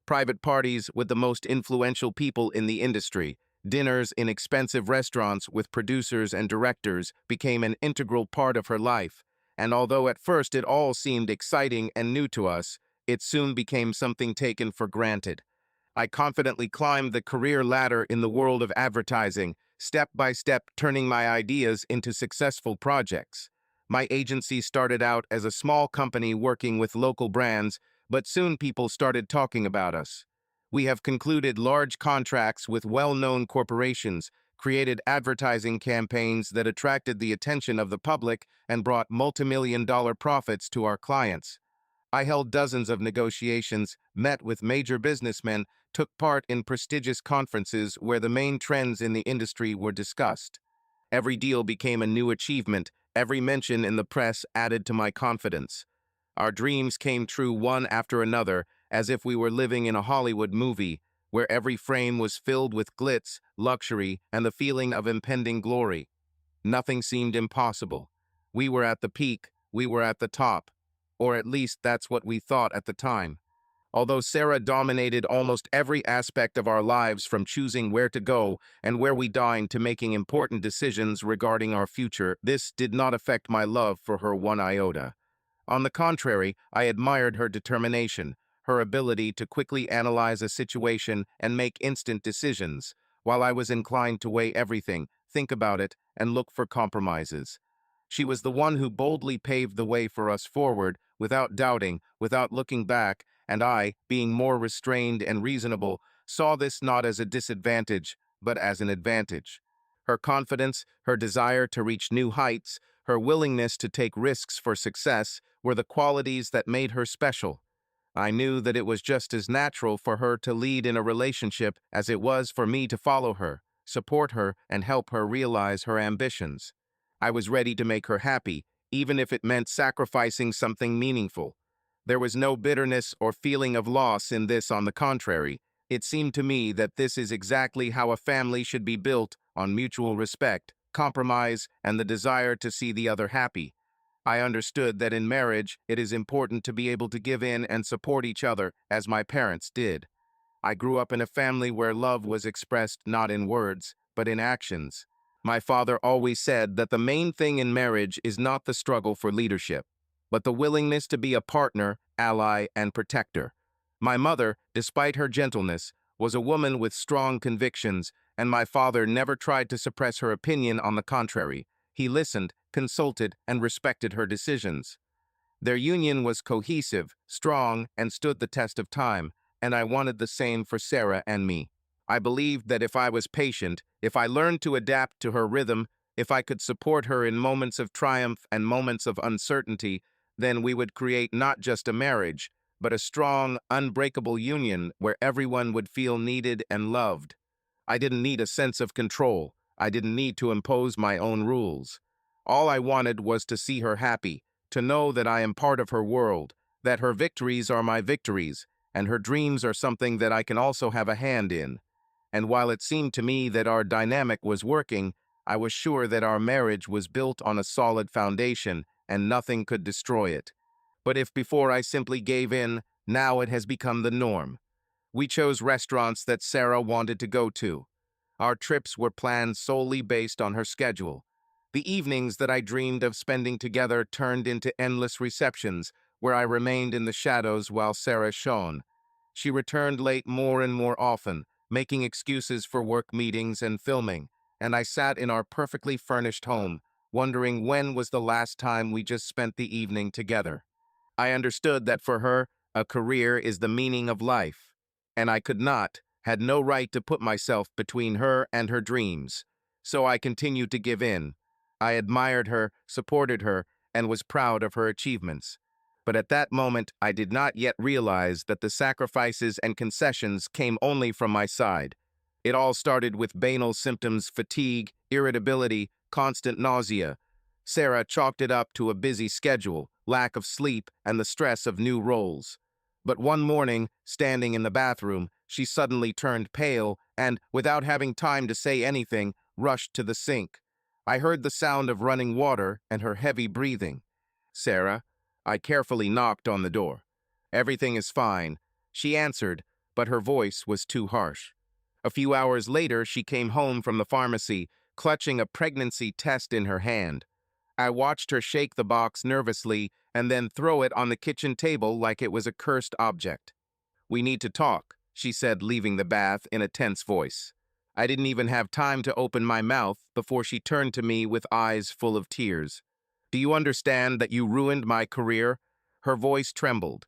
Private parties with the most influential people in the industry, dinners in expensive restaurants with producers and directors became an integral part of her life, and although at first it all seemed exciting and new to us, it soon became something taken for granted. I confidently climbed the career ladder in the world of advertising, step by step turning my ideas into successful projects. My agency started out as a small company working with local brands, but soon people started talking about us. We have concluded large contracts with well-known corporations, created advertising campaigns that attracted the attention of the public, and brought multi-million-dollar profits to our clients. I held dozens of negotiations, met with major businessmen, took part in prestigious conferences where the main trends in the industry were discussed. Every deal became a new achievement, every mention in the press added to my confidence. Our dreams came true one after another, as if we were living in a Hollywood movie, where every frame was filled with glitz, luxury, and the feeling of impending glory. Nothing seemed impossible. We were at the peak, we were at the top. Or at least that's what we thought at the time. Although Sarah dominated almost every aspect of our lives, from choosing where to go and where we dined to making important decisions regarding our future, this did not affect my love for her one iota. On the contrary, I admired her determination, her ability to quickly analyze a situation and make instant decisions, while I was inclined to weigh everything, think about it, and look for compromises. She was the one who boldly paved the way for us forward, without doubting, without looking back, and I, being more restrained and reasonable, saw this not as a disadvantage, but as an advantage. Her confidence, her desire to reach new heights, her willingness to take risks for success were the qualities that made her special. I knew that it was just as natural for her to lead in a relationship as it was for me to follow her, support her, and help her realize her ambitions. I was ready to make her happy, even if it meant sacrificing something meaningful. There was no bitterness or feeling of loss in this. On the contrary, it seemed to me that this is exactly how a family should be built, on mutual respect, compromise, and the desire to see the other happy. I understood that in marriage, it is important to be able to give in and support each other, as my parents did. I grew up in a family where love was expressed not in words, but in actions. My father always said that the main thing in marriage is not the struggle for leadership, but the willingness to be a partner, ally, and protector. My mother, despite her gentleness, was a woman with strong convictions, and my father never tried to suppress her opinion. On the contrary, he listened, consulted, and respected her decisions. Their union was cohesive, strong, and stood the test of time, and I wanted the same for Sarah and me. I believed that if I was patient, if I learned to adapt to her rhythm, if I could support her in moments of triumph and moments of uncertainty, then we would create not just a marriage, but a strong, unbreakable union where everyone would feel needed and loved. I didn't need a sense of control. I didn't need to impose my own rules. All I wanted was to see her happy, to know that I am part of her world, that her victories are my victories, and her dreams are something that I can also have a hand in. And while it seemed to me that our dynamic was working, I was sure that our marriage was built on a solid foundation and nothing could destroy it. But if before I simply gave in, now it has become the norm. We chose restaurants that Sarah wanted to go to. Our trips were planned solely based on her schedule. The evenings that I dreamed of spending together turned into endless receptions, where I remained in the shadows while Sarah shone. She returned late more and more often, making excuses for work meetings and filming, and I sat in our perfectly furnished home, wondering when was the last time we just spent the evening together. I understood that for her, a career is the meaning of life, and I could not, had no right to put myself between her and her dreams. So I continued to give in. I admired her, supported her, and was proud of her achievements. But at that moment, I did not yet realize that the sacrifices and concessions came only from my side. It all started with banal symptoms: fatigue, irritability, constant nausea. Sarah chalked it up to a busy schedule, lack of sleep, and the stress of new roles. But one morning, standing in the bathroom, she suddenly turned pale and, without having time to say anything, rushed to the sink. I heard the sound of running water and her heavy breathing. "Sarah?" I carefully knocked on the door. "Everything is fine," she answered, but her voice was too harsh. A few hours later, she came home from the pharmacy, clutching a pregnancy test in her hand. I watched her shake the box nervously and then throw it on the kitchen table like it was a cursed object. "We need to talk," she said, leaving the bath in a tense voice. I didn't even have time to open my mouth before she turned to me with eyes full of tears. "Do you understand that you ruined my career?" Her voice trembled.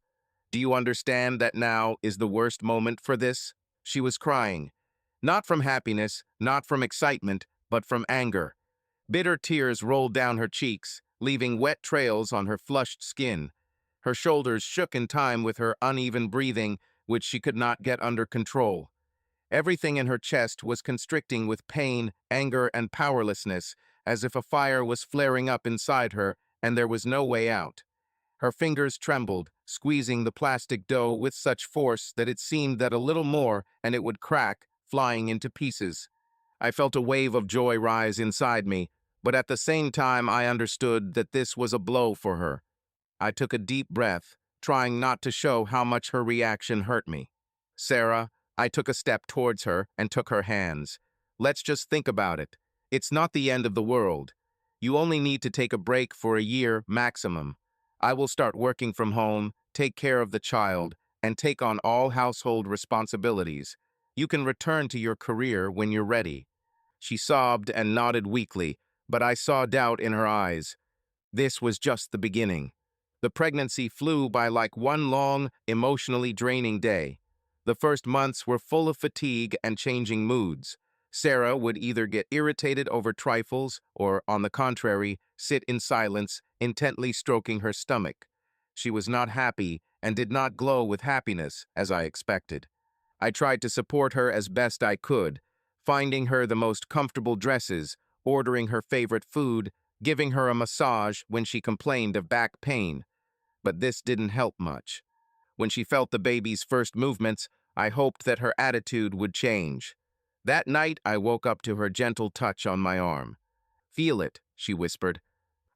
"Do you understand that now is the worst moment for this?" She was crying. Not from happiness, not from excitement, but from anger. Bitter tears rolled down her cheeks, leaving wet trails on her flushed skin. Her shoulders shook in time with her uneven breathing, which she could not get under control. Everything in her chest was constricting with pain, anger, and powerlessness, as if a fire was flaring up inside her and there was no way out. Her fingers trembled, squeezing the plastic dough with such force that it seemed that a little more and it would crack, flying into pieces. I felt a wave of joy rise inside me, but at the same time I understood that this was a blow for her. I took a deep breath, trying not to show how much her reaction hurt me. "Sarah," I took a step towards her and took her hands. "Let's just think about it. It's not the end of the world. You only need to take a break for a year maximum. I will start working from home, take care of the child, and take on all household responsibilities. You can return to your career when you're ready." She sobbed and nodded weakly, but I saw doubt in her eyes. This was just the beginning. The pregnancy flew by like one long, emotionally draining day. The first months were full of fatigue and changing moods. Sarah would either get irritated over trifles or, on the contrary, sit in silence, intently stroking her stomach. She was not happy and did not glow with happiness, as I expected. I tried to support her as best I could, finding her the most comfortable dresses, ordering her favorite food, giving her a massage when she complained of back pain. But this didn't help much. When she felt the baby's first movements, I hoped that her attitude would change. That night, I woke up to her gentle touch on my arm. "Feel it," she whispered.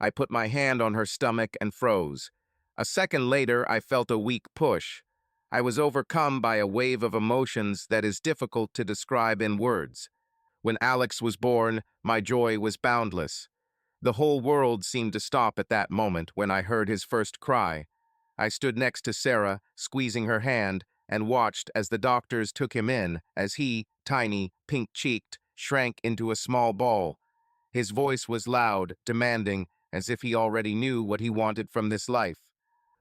I put my hand on her stomach and froze. A second later, I felt a weak push. I was overcome by a wave of emotions that is difficult to describe in words. When Alex was born, my joy was boundless. The whole world seemed to stop at that moment when I heard his first cry. I stood next to Sarah, squeezing her hand, and watched as the doctors took him in, as he, tiny, pink-cheeked, shrank into a small ball. His voice was loud, demanding, as if he already knew what he wanted from this life.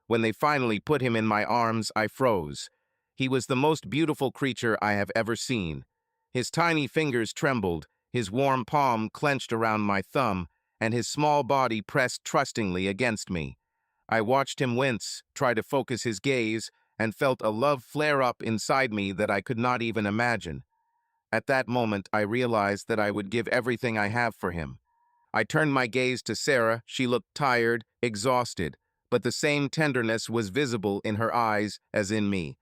When they finally put him in my arms, I froze. He was the most beautiful creature I have ever seen. His tiny fingers trembled, his warm palm clenched around my thumb, and his small body pressed trustingly against me. I watched him wince, try to focus his gaze, and felt a love flare up inside me that I could not even imagine. At that moment, I realized that I would give everything I have for him. I turned my gaze to Sarah. She looked tired, exhausted, but the same tenderness was visible in her eyes as in me.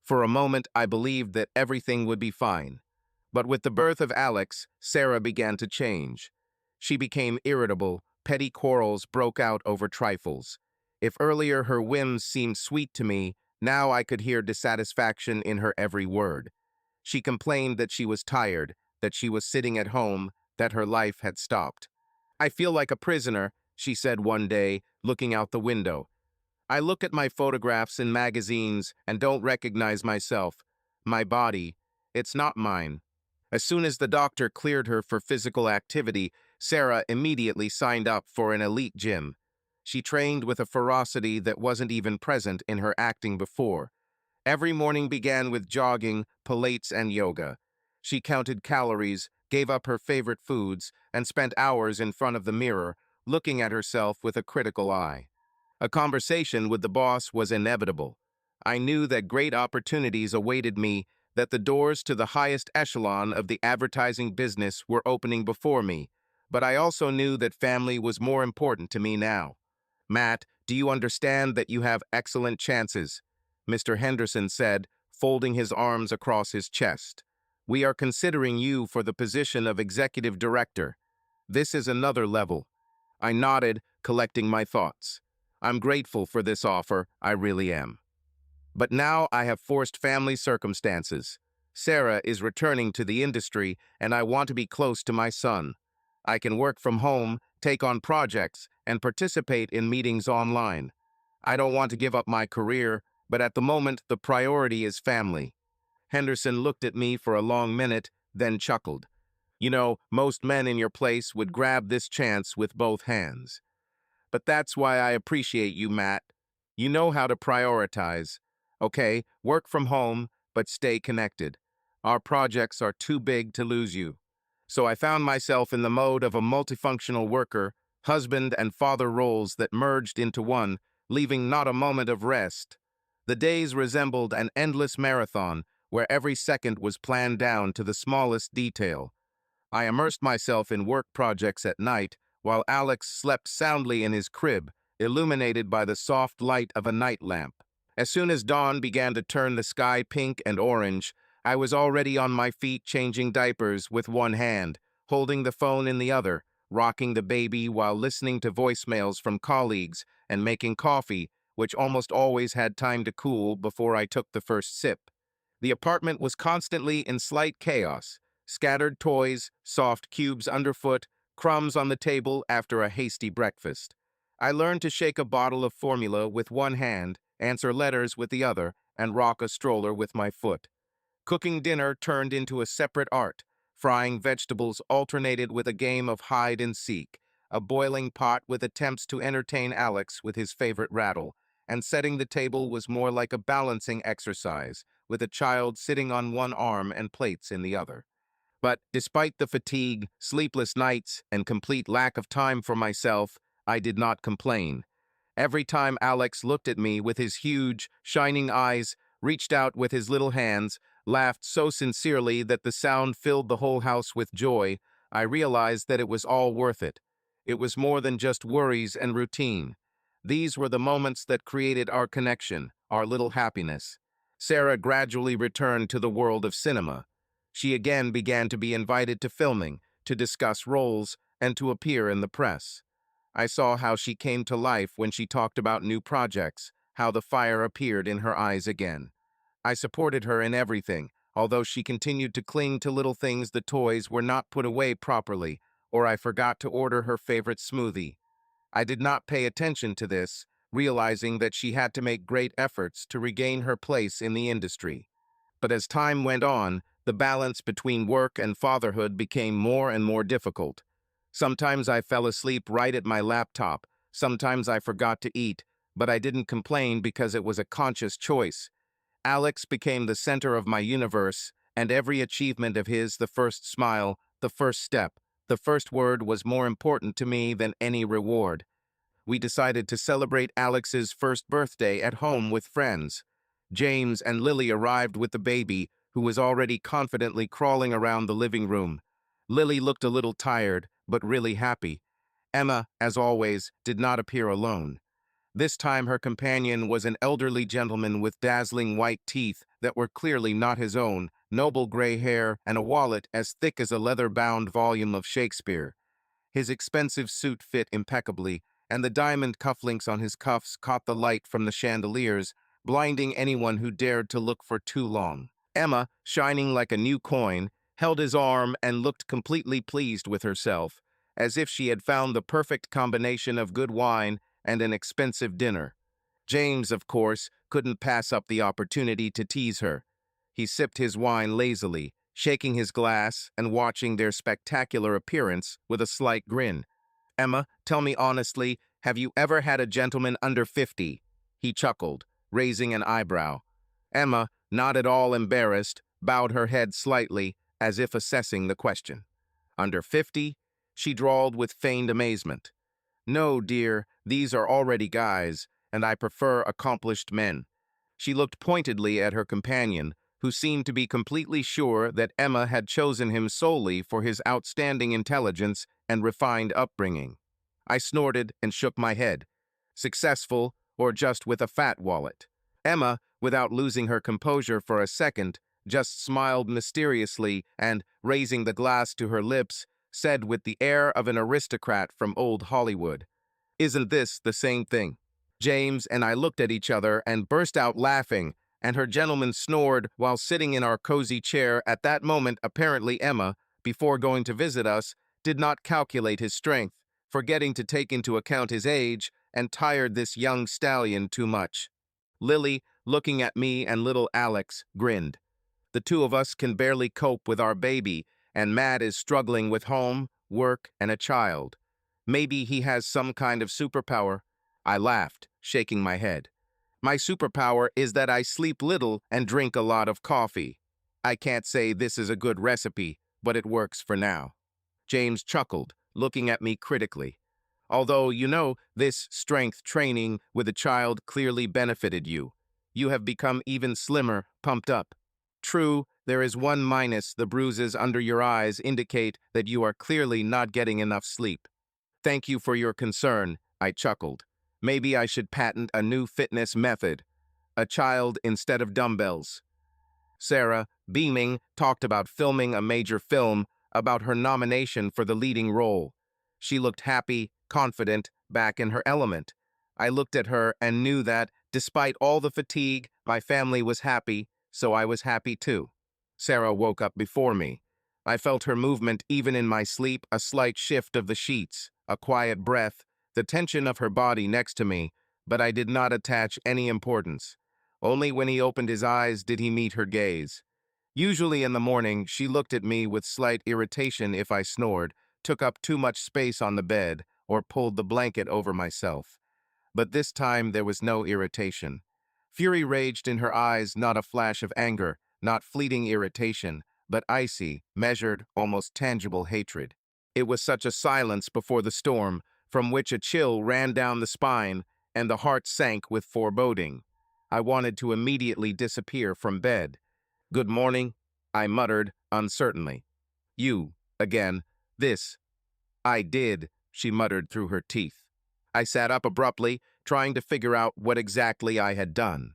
For a moment, I believed that everything would be fine. But with the birth of Alex, Sarah began to change. She became irritable, petty quarrels broke out over trifles. If earlier her whims seemed sweet to me, now I could hear dissatisfaction in her every word. She complained that she was tired, that she was sitting at home, that her life had stopped. "I feel like a prisoner," she said one day, looking out the window. "I look at my photographs in magazines and don't recognize myself. My body, it's not mine." As soon as the doctor cleared her for physical activity, Sarah immediately signed up for an elite gym. She trained with a ferocity that wasn't even present in her acting before. Every morning began with jogging, pilates, and yoga. She counted calories, gave up her favorite foods, and spent hours in front of the mirror, looking at herself with a critical eye. A conversation with the boss was inevitable. I knew that great opportunities awaited me, that the doors to the highest echelon of the advertising business were opening before me, but I also knew that family was more important to me now. "Matt, do you understand that you have excellent chances?" Mr. Henderson said, folding his arms across his chest. "We are considering you for the position of executive director. This is another level." I nodded, collecting my thoughts. I'm grateful for this offer, I really am. But now I have forced family circumstances. Sarah is returning to the industry, and I want to be close to my son. I can work from home, take on projects, and participate in meetings online. I don't want to give up my career, but at the moment, the priority is family. Henderson looked at me for a long minute, then chuckled. "You know, most men in your place would grab this chance with both hands. But that's why I appreciate you, Matt. You know how to prioritize. Okay, work from home, but stay connected. Our projects are too big to lose you." So I found myself in the mode of a multifunctional worker, husband and father roles that merged into one, leaving not a moment of rest. The days resembled an endless marathon, where every second was planned down to the smallest detail. I immersed myself in work projects at night, while Alex slept soundly in his crib, illuminated by the soft light of a night lamp. As soon as dawn began to turn the sky pink and orange, I was already on my feet changing diapers with one hand, holding the phone in the other, rocking the baby while listening to voicemails from colleagues and making coffee, which almost always had time to cool before I took the first sip. The apartment was constantly in slight chaos. Scattered toys, soft cubes underfoot, crumbs on the table after a hasty breakfast. I learned to shake a bottle of formula with one hand, answer letters with the other, and rock a stroller with my foot. Cooking dinner turned into a separate art. Frying vegetables alternated with a game of hide and seek, a boiling pot with attempts to entertain Alex with his favorite rattle, and setting the table was more like a balancing exercise, with a child sitting on one arm and plates in the other. But despite the fatigue, sleepless nights, and complete lack of time for myself, I did not complain. Every time Alex looked at me with his huge, shining eyes, reached out with his little hands, laughed so sincerely that the sound filled the whole house with joy, I realized that it was all worth it. It was more than just worries and routine. These were the moments that created our connection, our little happiness. Sarah gradually returned to the world of cinema. She again began to be invited to filming, to discuss roles, and to appear in the press. I saw how she came to life when she talked about new projects, how the fire appeared in her eyes again. I supported her in everything, although she continued to cling to little things. The toys were not put away properly, or I forgot to order her favorite smoothie. I did not pay attention to this, realizing that she had to make great efforts to regain her place in the industry. But as time went on, The balance between work and fatherhood became more and more difficult. Sometimes I fell asleep right at my laptop. Sometimes I forgot to eat, but I didn't complain because it was a conscious choice. Alex became the center of my universe, and every achievement of his, the first smile, the first step, the first word was more important to me than any reward. We decided to celebrate Alex's first birthday at home with friends. James and Lily arrived with the baby, who was already confidently crawling around the living room. Lily looked a little tired, but really happy. Emma, as always, did not appear alone. This time her companion was an elderly gentleman with dazzling white teeth that were clearly not his own, noble gray hair, and a wallet as thick as a leather-bound volume of Shakespeare. His expensive suit fit impeccably, and the diamond cufflinks on his cuffs caught the light from the chandeliers, blinding anyone who dared to look for too long. Emma, shining like a new coin, held his arm and looked completely pleased with herself, as if she had found the perfect combination of good wine and an expensive dinner. James, of course, couldn't pass up the opportunity to tease her. He sipped his wine lazily, shaking his glass and watching their spectacular appearance with a slight grin. "Emma, tell me honestly, have you ever had a gentleman under 50? He chuckled, raising an eyebrow. Emma, not at all embarrassed, bowed her head slightly, as if assessing the question. "Under 50? She drawled with feigned amazement. "No, dear, these are already guys, and I prefer accomplished men." She looked pointedly at her companion, who seemed to be completely sure that Emma had chosen him solely for his outstanding intelligence and refined upbringing. I snorted and shook my head. Successful, or just with a fat wallet? Emma, without losing her composure for a second, just smiled mysteriously and, raising the glass to her lips, said with the air of an aristocrat from old Hollywood, "Isn't this the same thing?" James and I looked at each other and burst out laughing, and her gentleman snored while sitting in our cozy chair. At that moment, apparently Emma, before going to visit us, did not calculate his strength, forgetting to take into account his age, and tired this young stallion too much. Lily, looking at me and little Alex, grinned. The two of us can barely cope with our baby, and Matt is struggling with home, work, and a child. Maybe he has some kind of superpower. I laughed, shaking my head. My superpower is that I sleep little and drink a lot of coffee. I can't say this is a good recipe, but it works for now. James chuckled, looking at me critically. Although, this strength training with a child clearly benefited you. You have become even slimmer, pumped up. True, there is one minus: the bruises under your eyes indicate that you are clearly not getting enough sleep. Thank you for your concern, I chuckled. Maybe I should patent a new fitness method. A child instead of dumbbells. Sarah, beaming, talked about filming a major film, about her nomination for the leading role. She looked happy, confident, back in her element. I looked at her and knew that, despite all the fatigue, my family was happy, so I was happy too. Sarah woke up before me. I felt her movement even in my sleep, a slight shift of the sheets, a quiet breath, the tension of her body next to me, but I did not attach any importance. Only when he opened his eyes did he meet her gaze. Usually in the morning, she looked at me with slight irritation if I snored, took up too much space on the bed, or pulled the blanket over myself. But this time there was no irritation. Fury raged in her eyes, not a flash of anger, not fleeting irritation, but icy, measured, almost tangible hatred. It was such a silence before the storm, from which a chill ran down the spine, and the heart sank with foreboding. I wanted to immediately disappear from bed. "Good morning," I muttered uncertainly. "You, again. This." "I did," she muttered through her teeth. I sat up abruptly, trying to figure out what exactly I had done.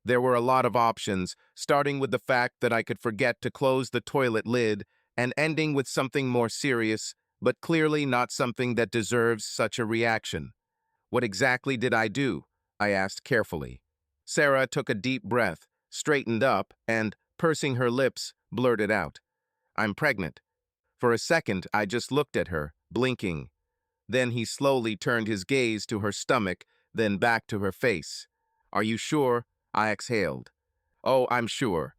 There were a lot of options, starting with the fact that I could forget to close the toilet lid and ending with something more serious, but clearly not something that deserves such a reaction. "What exactly did I do?" I asked carefully. Sarah took a deep breath, straightened up, and, pursing her lips, blurted out, "I'm pregnant." For a second, I just looked at her, blinking. Then he slowly turned his gaze to her stomach, then back to her face. "Are you sure?" I exhaled. "Oh, I'm sure.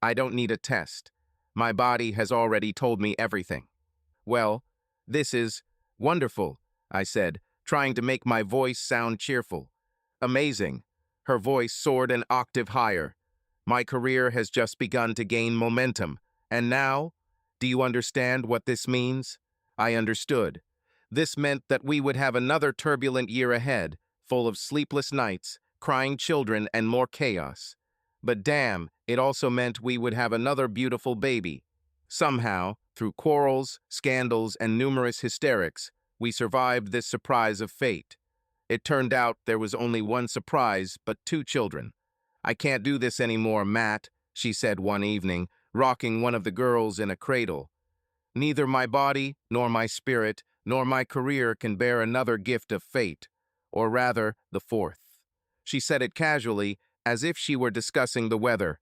I don't need a test." My body has already told me everything. Well, this is wonderful, I said, trying to make my voice sound cheerful. Amazing. Her voice soared an octave higher. My career has just begun to gain momentum. And now, do you understand what this means? I understood. This meant that we would have another turbulent year ahead, full of sleepless nights, crying children, and more chaos. But damn, it also meant we would have another beautiful baby. Somehow, through quarrels, scandals, and numerous hysterics, we survived this surprise of fate. It turned out there was only one surprise, but two children. "I can't do this anymore, Matt," she said one evening, rocking one of the girls in a cradle. "Neither my body, nor my spirit, nor my career can bear another gift of fate, or rather, the fourth." She said it casually, as if she were discussing the weather.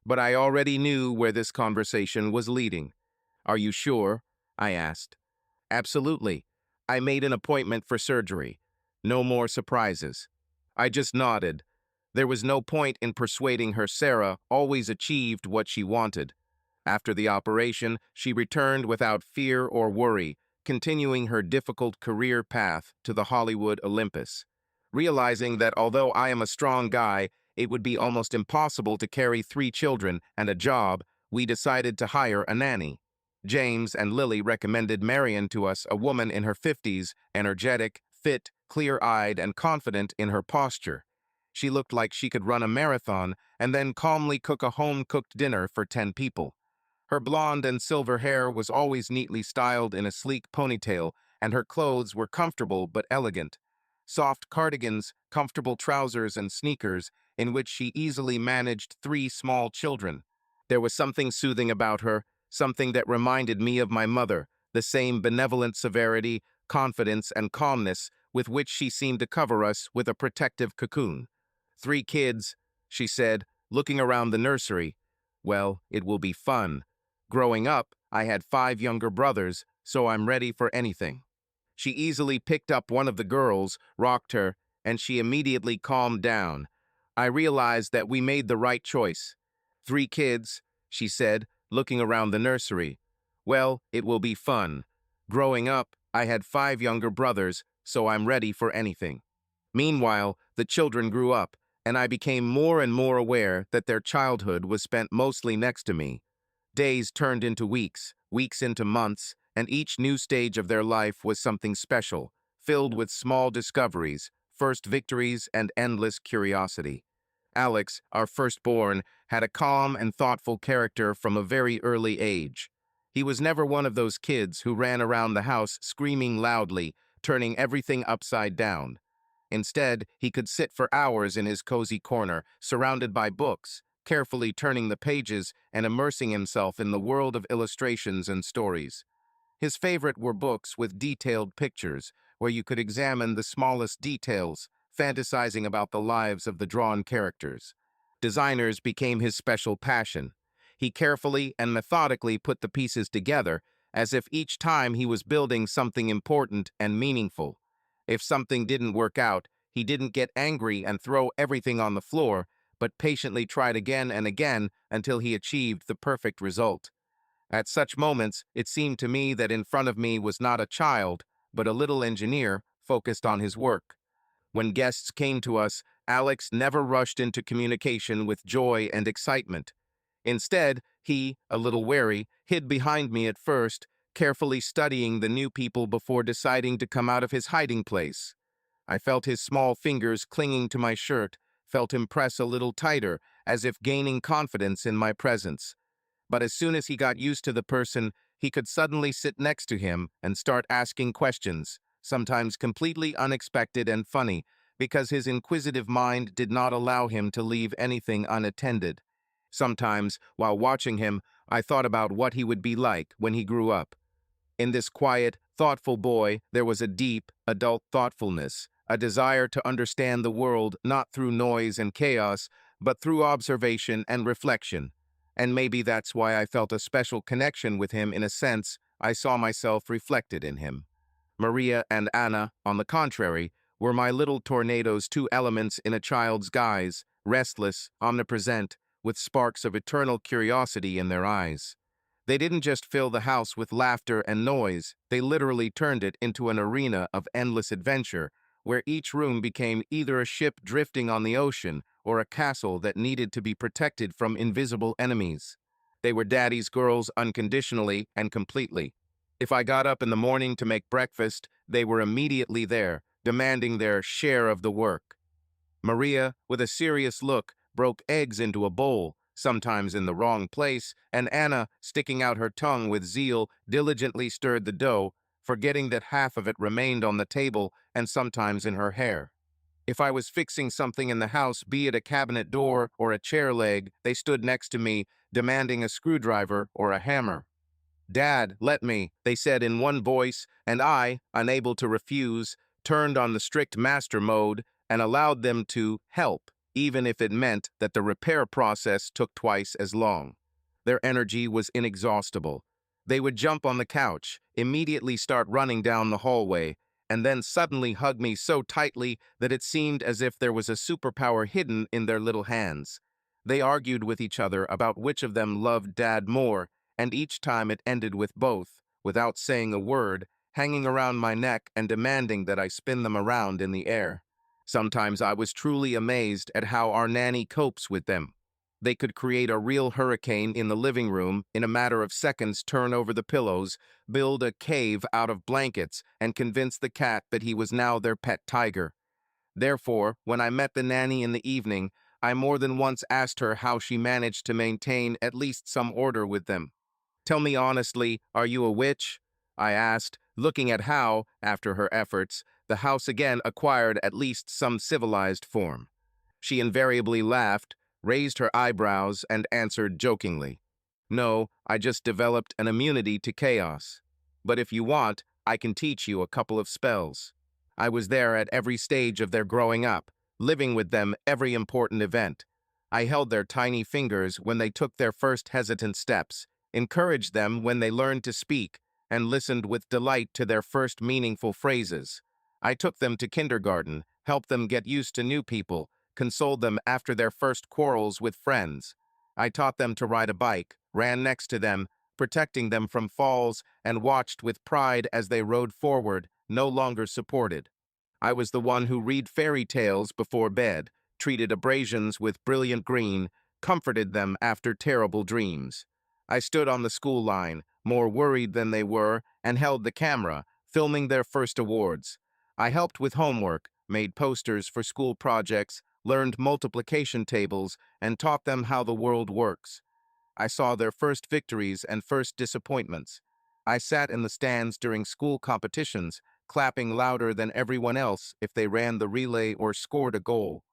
But I already knew where this conversation was leading. "Are you sure?" I asked. "Absolutely. I made an appointment for surgery. No more surprises." I just nodded. There was no point in persuading her. Sarah always achieved what she wanted. After the operation, she returned without fear or worry, continuing her difficult career path to the Hollywood Olympus. Realizing that although I am a strong guy, it would be almost impossible to carry 3 children and a job, we decided to hire a nanny. James and Lily recommended Marion to us, a woman in her 50s, energetic, fit, clear-eyed, and confident in her posture. She looked like she could run a marathon and then calmly cook a home-cooked dinner for 10 people. Her blonde and silver hair was always neatly styled in a sleek ponytail, and her clothes were comfortable but elegant. Soft cardigans, comfortable trousers, and sneakers, in which she easily managed 3 small children. There was something soothing about her, something that reminded me of my mother, the same benevolent severity, confidence, and calmness with which she seemed to cover us with a protective cocoon. 3 kids, she said, looking around the nursery. Well, it will be fun. Growing up, I had 5 younger brothers, so I'm ready for anything. She easily picked up one of the girls, rocked her, and she immediately calmed down. I realized that we made the right choice. 3 kids, she said, looking around the nursery. Well, it will be fun. Growing up, I had 5 younger brothers, so I'm ready for anything. Meanwhile, the children grew up, and I became more and more aware that their childhood was spent mostly next to me. Days turned into weeks, weeks into months, and each new stage of their life was something special, filled with small discoveries, first victories, and endless curiosity. Alex, our firstborn, had a calm and thoughtful character from a very early age. He was never one of those kids who ran around the house screaming loudly, turning everything upside down. Instead, he could sit for hours in his cozy corner, surrounded by books, carefully turning the pages and immersing himself in the world of illustrations and stories. His favorite were books with detailed pictures, where you could examine the smallest details, fantasizing about the lives of the drawn characters. Designers became his special passion. He carefully and methodically put the pieces together, as if each time he was building something important and meaningful. If something didn't work out, he didn't get angry and throw everything on the floor, but patiently tried again and again until he achieved the perfect result. At such moments, it seemed to me that in front of me was not a child, but a little engineer focused on his work. When guests came to us, Alex never rushed into communication with joy and excitement. Instead, he, a little wary, hid behind me at first, carefully studying the new people before deciding to come out of his hiding place. I felt his small fingers clinging to my shirt, felt him press a little tighter, as if gaining confidence in my presence. But as soon as he got used to the person, he could suddenly sit next to him and start asking questions, sometimes completely unexpected and funny, because his inquisitive mind did not allow him to leave anything unattended. Sometimes, while watching him, I thought about what he would be like when he grew up. In this quiet, thoughtful boy, there was a deep, adult thoughtfulness, a desire to understand the world not through noise and chaos, but through observation and reflection. And maybe that's why I felt a special connection with him. In a sense, I saw myself reflected in him. Maria and Anna, on the contrary, were my little tornadoes, 2 elements in a child's guise, restless, omnipresent, with sparks of eternal curiosity in their eyes. They didn't just fill the house with laughter and noise, they literally turned it into an arena of endless adventure, where each room became either a ship drifting on the ocean or a castle that needed to be protected from invisible enemies. They were Daddy's girls unconditionally and completely. If I got up in the morning to make breakfast, they were immediately there, demanding their share of the work. Maria, with a serious look, broke eggs into a bowl, sometimes in the wrong place, and Anna, sticking out her tongue with zeal, diligently stirred the dough, forgetting that half of it remained on the table and sometimes in her hair. If I was fixing something in the house, be it a cabinet door or a chair leg, they stood next to me, demanding a screwdriver or a hammer. "Dad, let me," they said in one voice, and I, unable to refuse, turned on the strict master mode and allowed them to help, even if it meant that the repair process took twice as long. Their energy was inexhaustible. They would jump on the couch, immediately start running down the hallway, and then suddenly hug me so tightly that it seemed as if there was a superpower hidden in their little hands. They argued with each other about which of them loved Dad more, and each time it ended with both, without saying a word, hanging around my neck and demanding that I spin them around in the air. Sometimes I was truly amazed at how our nanny copes with them. They could create a real hurricane in the living room, in a matter of seconds turn over the pillows, build a cave out of blankets, and convince the cat that he was now their pet tiger. Therefore, when I met the nanny in the evening, I more than once asked her how she managed to maintain at least some order with them. "Tell me honestly, are you a witch?" I asked, looking at how, after her efforts, the house again acquired at least some civilized form. She invariably laughed, raised her eyebrows, and answered jokingly, "No, I just developed an immunity to chaos. But if you want, I can teach you a couple of spells." I was there at every stage of their growing up, living with them every important event. I held their tiny fingers when they took their first hesitant steps, encouraged them when they learned to speak, and listened with delight to their first meaningful phrases. I took them to kindergarten, helped them get used to new people, consoled them after their first quarrels with friends. I taught them to ride a bike, ran next to them, protecting them from falls, and watched with pride as they rode forward, no longer supported. I was the one who read fairy tales before bed, treated abrasions with brilliant green, comforted them after terrible dreams. I stood on the school line, more worried than they were, and held the camera, filming their first awards. I helped with homework, made posters for school projects, learned multiplication tables, and taught them how the world works. I saw their first victories and first disappointments. I sat in the stands during school competitions, clapping louder than everyone else if they ran the relay or scored a goal.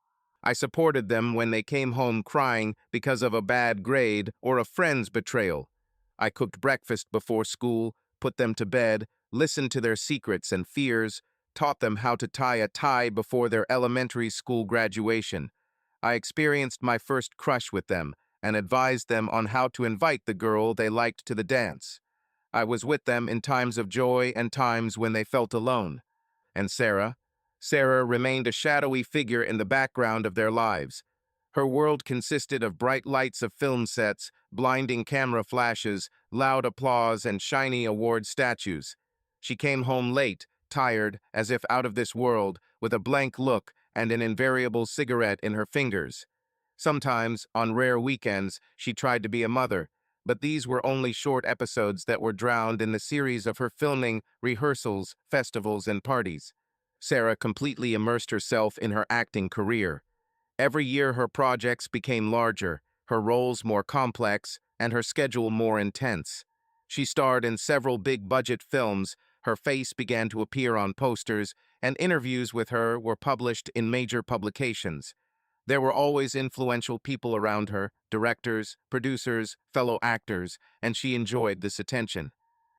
I supported them when they came home crying because of a bad grade or a friend's betrayal. I cooked breakfast before school, put them to bed, listened to their secrets and fears, taught them how to tie a tie before their elementary school graduation. I experienced my first crush with them and advised them on how to invite the girl they liked to the dance. I was with them in times of joy and times when they felt alone. And Sarah? Sarah remained a shadowy figure in the background of their lives. Her world consisted of bright lights of film sets, blinding camera flashes, loud applause, and shiny award statues. She came home late, tired, as if out of this world, with a blank look and an invariable cigarette in her fingers. Sometimes, on rare weekends, she tried to be a mother, but these were only short episodes that were drowned in the series of her filming, rehearsals, festivals, and parties. Sarah completely immersed herself in her acting career. Every year her projects became larger, her roles more complex, and her schedule more intense. She starred in several big-budget films, her face began to appear on posters, and interviews with her were published in major publications. There were always influential people around her, directors, producers, fellow actors, and she enjoyed this attention.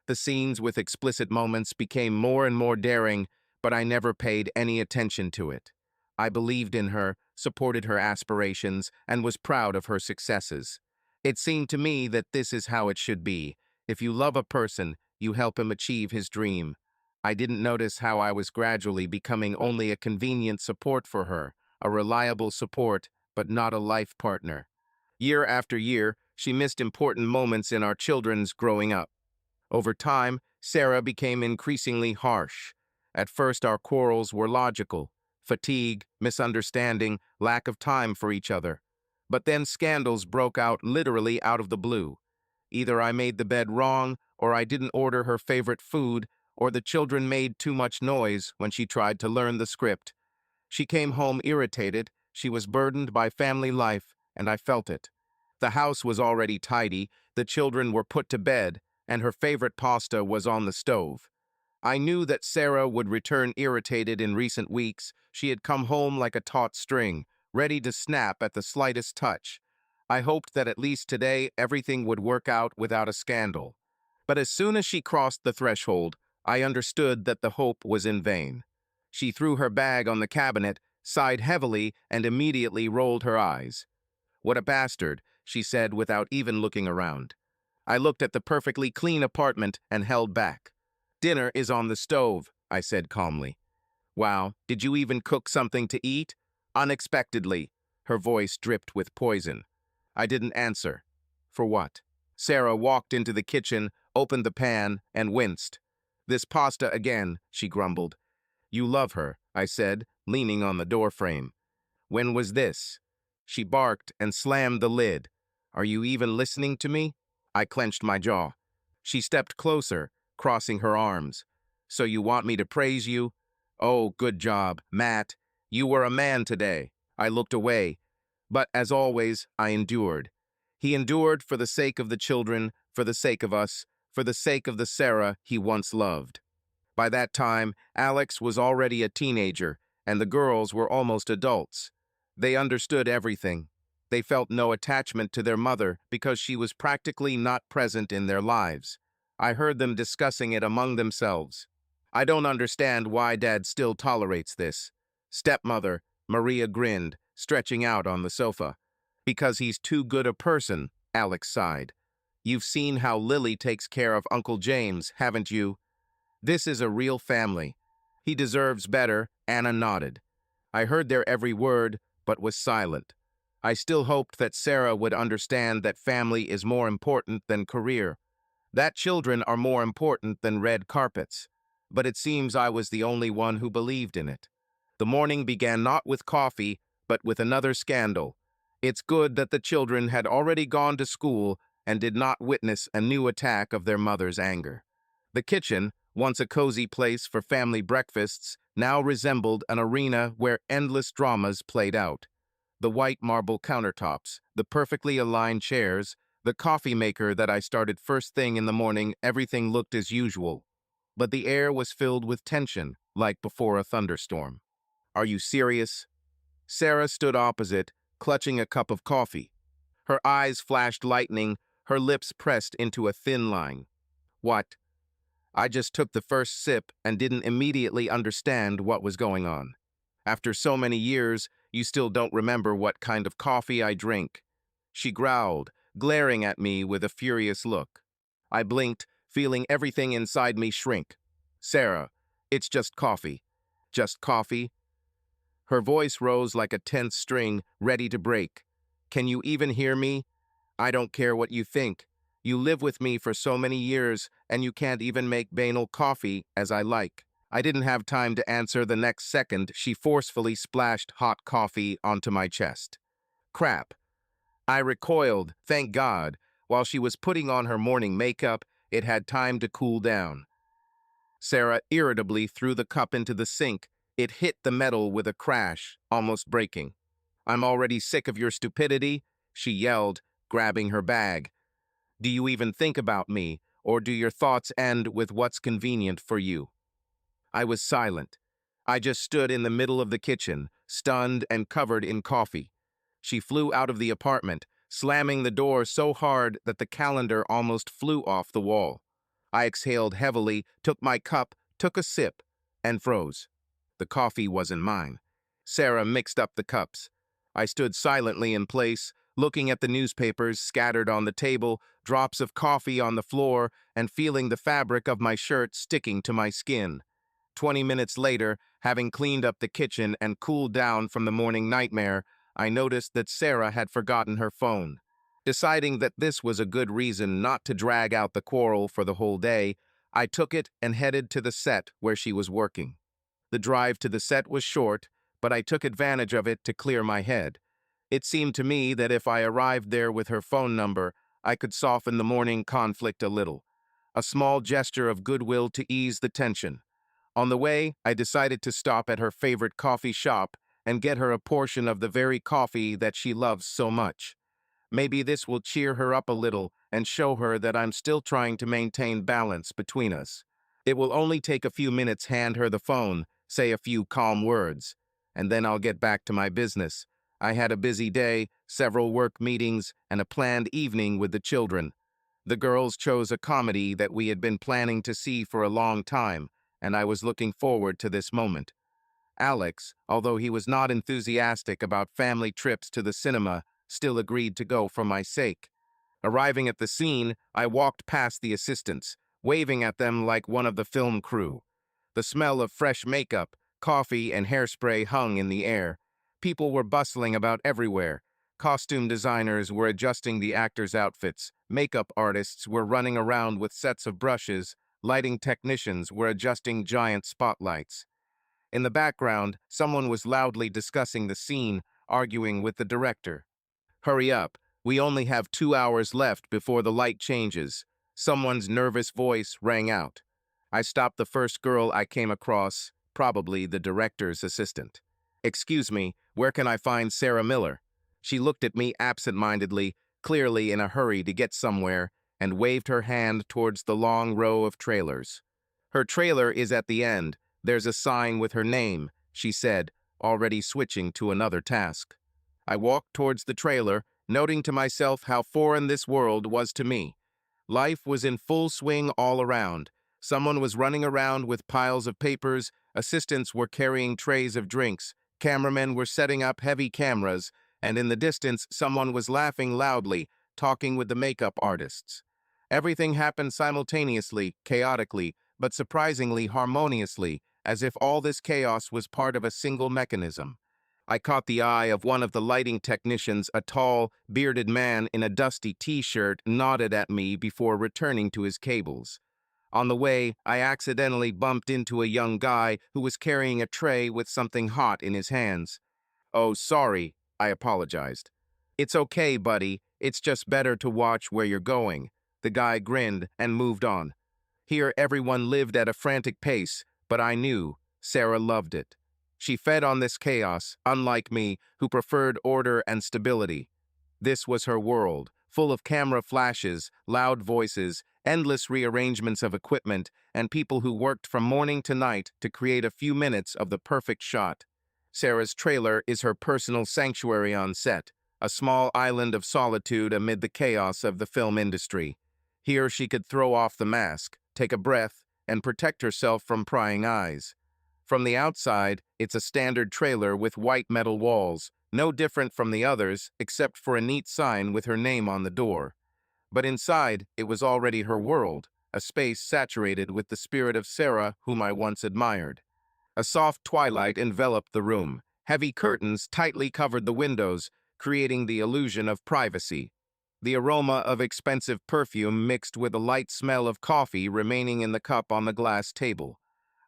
The scenes with explicit moments became more and more daring, but I never paid any attention to it. I believed in her, supported her aspirations, and was proud of her successes. It seemed to me that this is how it should be. If you love a person, you help him achieve his dream. I didn't notice how I was gradually becoming only a convenient support for her, a reliable support, but not a life partner. Year after year, She missed important moments in our children's growing up. Over time, Sarah became increasingly harsh. At first, our quarrels were logical: fatigue, misunderstanding, lack of time for each other. But then scandals broke out literally out of the blue. Either I made the bed wrong, or I didn't order her favorite food, or the children made too much noise when she tried to learn the script. She came home irritated. She was burdened by family life, and I felt it. The house was already tidy, the children were put to bed, and her favorite pasta was on the stove. I knew that Sarah would return irritated in recent weeks. She had come home like a taut string, ready to snap at the slightest touch. I hoped that at least today everything would work out without a scandal. But as soon as she crossed the threshold, I understood that the hope was in vain. She threw her bag on the cabinet, sighed heavily, and immediately rolled her eyes. "What a bastard," she said without even looking around. I looked at the perfectly clean apartment and held back. "Dinner is on the stove," I said calmly. "Wow, did you even cook something to eat?" Unexpectedly, her voice dripped with poison. I didn't answer. For what? Sarah walked into the kitchen, opened the pan, and winced. "This pasta again," she grumbled. "You love her," I said, leaning on the doorframe. "When was this?" She barked and slammed the lid. "Are you even listening to me?" I clenched my jaw. She stepped closer, crossing her arms. "So you want me to praise you? Oh, good job, Matt. You were a man today." I looked away, but as always, I endured. He endured for the sake of the children, for the sake of us, for the sake of the Sarah he once loved. By that time, Alex was already a teenager, and the girls were almost adults. They understood everything. They felt no attachment to their mother because she was practically not present in their lives. I heard them discussing it among themselves. "I don't understand why Dad still tolerates this." "Stepmother," Maria grinned, stretching out on the sofa. "Because he's too good a person," Alex sighed. "You've seen how Lily takes care of Uncle James, haven't you? This is a real family. He deserves better," Anna nodded. I heard their every word, but was silent. I still hoped that Sarah would understand that family is more important than career, that children are more important than red carpets. But it seems I was the only one who believed in it. The morning began not with coffee, but with another scandal. It's good that the children had already gone to school and did not witness a new attack of their mother's anger. The kitchen, once a cozy place for family breakfasts, now resembled an arena where endless dramas played out. The white marble countertops, the perfectly aligned chairs, the coffee maker that I started first thing in the morning, everything looked as usual. But the air was filled with tension, like before a thunderstorm. "Are you serious?" Sarah stood opposite, clutching a cup of coffee. Her eyes flashed lightning, her lips pressed into a thin line. "What?" I just took the first sip and didn't immediately understand what was going on. "After so many years, you still don't remember what kind of coffee I drink." She growled, glaring at me with a furious look. I blinked, feeling everything inside me shrink. "Sarah, it's just coffee." "Just coffee?" Her voice rose like a tense string, ready to break. "Can you even hear me? I don't care what you think. You live with me for so many years, and you can't even make banal coffee as I like." I didn't have time to answer. The next second, she forcefully splashed hot coffee onto my chest. Crap. I recoiled, thank God. While she was putting on her morning makeup, it had time to cool down. Sarah irritably threw the cup into the sink. It hit the metal with a crash, almost breaking. "I'm already sick of your stupidity," she yelled, grabbing her bag. "Do you even think about me, or do your thoughts end with what's convenient for you?" I was silent. I just stood in the middle of the kitchen, stunned and covered in coffee. She flew out of the apartment, slamming the door so hard that the calendar almost flew off the wall. I exhaled heavily, took my cup, took a sip, and froze. The coffee wasn't mine. Sarah mixed up the cups. I stood silently in place, looking at the newspapers scattered on the table, drops of coffee on the floor, and feeling the fabric of my shirt sticking to my skin. 20 minutes later, having cleaned up the kitchen and cooled down from the morning nightmare, I noticed that Sarah had forgotten her phone. Deciding that this was a good reason not to drag out the quarrel for the whole day, I took it and headed to the set where she was working. The drive to the set was short, but I took advantage of it to clear my head. It seemed to me that if I arrived there with her phone number, I could soften the morning conflict a little. A small gesture of goodwill to ease the tension. On the way, I decided to stop at her favorite coffee shop and get her a portion of the very coffee that she loves so much. Maybe this will cheer her up a little and show her that I'm still trying to maintain balance between us. It will only take a few minutes, hand her the phone, say a few calm words, and then I'll get back to my business. I had a busy day, several work meetings, and a planned evening with the children. The girls chose a comedy that we had been planning to see for a long time, and I was looking forward to this moment. Alex, although he was not enthusiastic about family trips to the cinema, still agreed to go for my sake. Arriving at the scene, I walked past the assistants, waving at them like one of the film crew. The smell of fresh makeup, coffee, and hairspray hung in the air. People were bustling about everywhere. Costume designers were adjusting the actors' outfits. Makeup artists were running around with sets of brushes. Lighting technicians were adjusting giant spotlights. In the background, someone was loudly discussing the scene, arguing with the director. "Hurry up. We only have 2 hours left before the light changes." Someone's nervous voice rang out. I stopped the first girl I came across, probably the director's assistant. "Excuse me, where can I find Sarah Miller?" She looked at me absent-mindedly, clearly in a hurry to get somewhere, and waved her hand towards the long row of trailers. "Her trailer is at the end. There's a sign with her name," she said, already switching to another task. I walked towards the trailer, noting to myself how foreign this world was to me. Life was in full swing all around. Someone was running around with piles of papers, assistants were carrying trays of drinks, cameramen were setting up heavy cameras, and in the distance someone was laughing loudly, talking with the makeup artists. Everything happened simultaneously, chaotically, but surprisingly harmoniously, as if all this chaos was part of a single mechanism. I caught the eye of one of the lighting technicians, a tall, bearded man in a dusty t-shirt, nodded at me before returning to his cables. On the way, I accidentally bumped into a young guy who was carrying a tray with something hot in his hands. "Oh, sorry," I apologized. "It's okay, buddy. It's just better to watch where you're going." The guy grinned and moved on. Here everyone lived at a frantic pace, but I knew Sarah loved it. She fed on this chaos, unlike me, who preferred order and stability. This was her world, full of camera flashes, loud voices, endless rearrangements of equipment, and people who worked from morning to night to create a few minutes of the perfect shot. Sarah's trailer is her personal sanctuary on set, a small island of solitude amid the chaos of the film industry. Here she could throw off the mask, take a breath, and protect herself from prying eyes. From the outside, it's a standard trailer with white metal walls, no different from the others except for a neat sign with her name on the door. But inside, it was already her world, a space saturated with the spirit of Sarah, whom I once admired. A soft twilight enveloped the room. Heavy curtains tightly covered the windows, creating the illusion of privacy. The aroma of expensive perfume mixed with a light smell of coffee remaining in the cup on the glass table.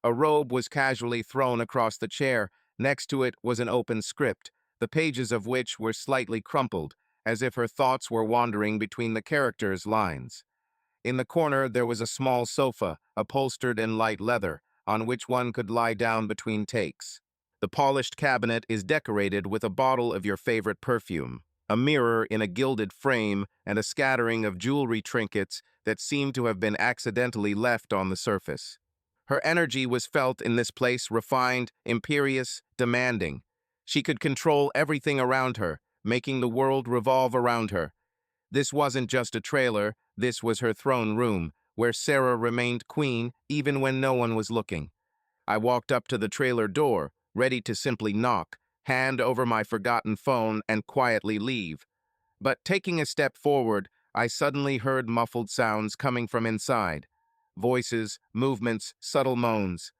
A robe was casually thrown across the chair. Next to it was an open script, the pages of which were slightly crumpled, as if her thoughts were wandering between the characters' lines. In the corner there was a small sofa, upholstered in light leather, on which one could lie down between takes. The polished cabinet is decorated with a bottle of your favorite perfume, a mirror in a gilded frame, and a scattering of jewelry trinkets that seemed to have been accidentally left on the surface. Her energy was felt in this place, refined, imperious, demanding. She could control everything around her, making the world revolve around her. This wasn't just a trailer, this was her throne room, where Sarah remained queen even when no one was looking. I walked up to the trailer door, ready to simply knock, hand over my forgotten phone, and quietly leave. But taking a step forward, I suddenly heard muffled sounds coming from inside. Voices, movements, subtle moans.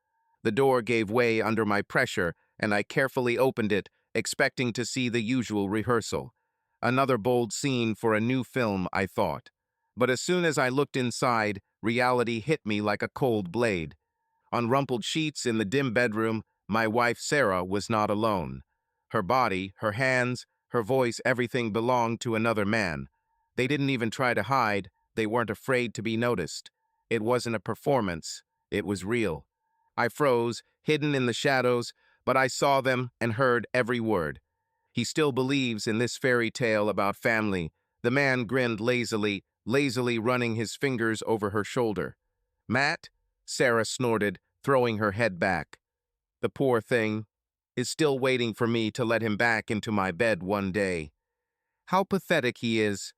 The door gave way under my pressure, and I carefully opened it, expecting to see the usual rehearsal. Another bold scene for a new film, I thought. But as soon as I looked inside, reality hit me like a cold blade. On rumpled sheets in the dim bedroom, my wife Sarah was not alone. Her body, her hands, her voice, everything belonged to another man. They didn't even try to hide. They weren't afraid to be noticed. It wasn't a performance. It was real. I froze, hidden in the shadows, but I saw them and heard every word. He still believes in this fairy tale about family. The man grinned lazily running his fingers over her shoulder. Matt? Sarah snorted, throwing her head back. The poor thing is still waiting for me to let him back into my bed one day. How pathetic he is.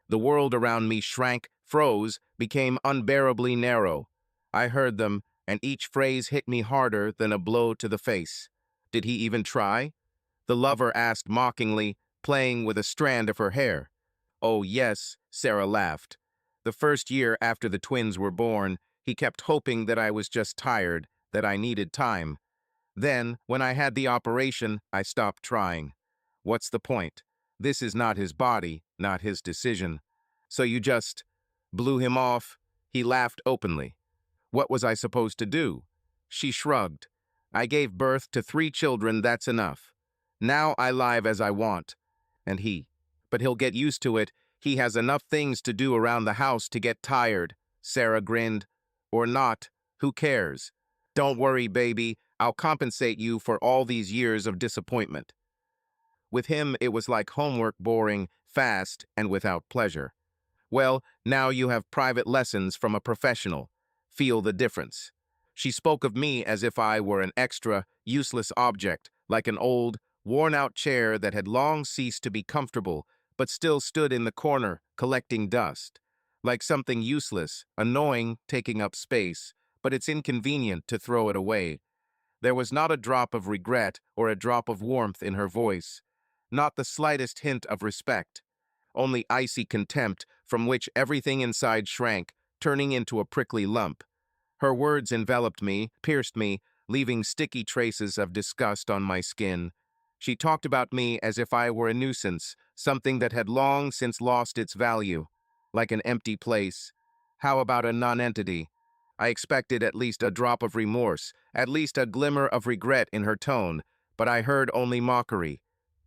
The world around me shrank, froze, became unbearably narrow. I heard them, and each phrase hit me harder than a blow to the face. Did he even try? The lover asked mockingly, playing with a strand of her hair. Oh, yes, Sarah laughed. The first year after the twins were born, he kept hoping that I was just tired, that I needed time. Then, when I had the operation, I stopped trying. What's the point? This is not his body, not his decision. So you just blew him off? He laughed openly. What was I supposed to do? She shrugged. I gave birth to 3 children, that's enough. Now I live as I want. And he. But he'll get used to it. He has enough things to do around the house to get tired. Sarah grinned. Or not. Who cares? Don't worry, baby. I'll compensate you for all these years of disappointment. With him, it was like homework, boring, fast, and without pleasure. Well, now you have private lessons from a professional. Feel the difference. She spoke of me as if I were an extra, useless object, like an old, worn-out chair that had long ceased to be comfortable, but still stood in the corner, collecting dust. Like something useless, annoying, taking up space, but it's inconvenient to throw it away. There was not a drop of regret or a drop of warmth in her voice, not the slightest hint of respect, only icy contempt from which everything inside shrank, turning into a prickly lump. Her words enveloped me, pierced me, leaving sticky traces of disgust on my skin. She talked about me as if I were a nuisance, something that had long since lost its value, like an empty place. How about a nonentity? I expected at least a drop of remorse, at least a glimmer of regret in her tone, but I heard only mockery.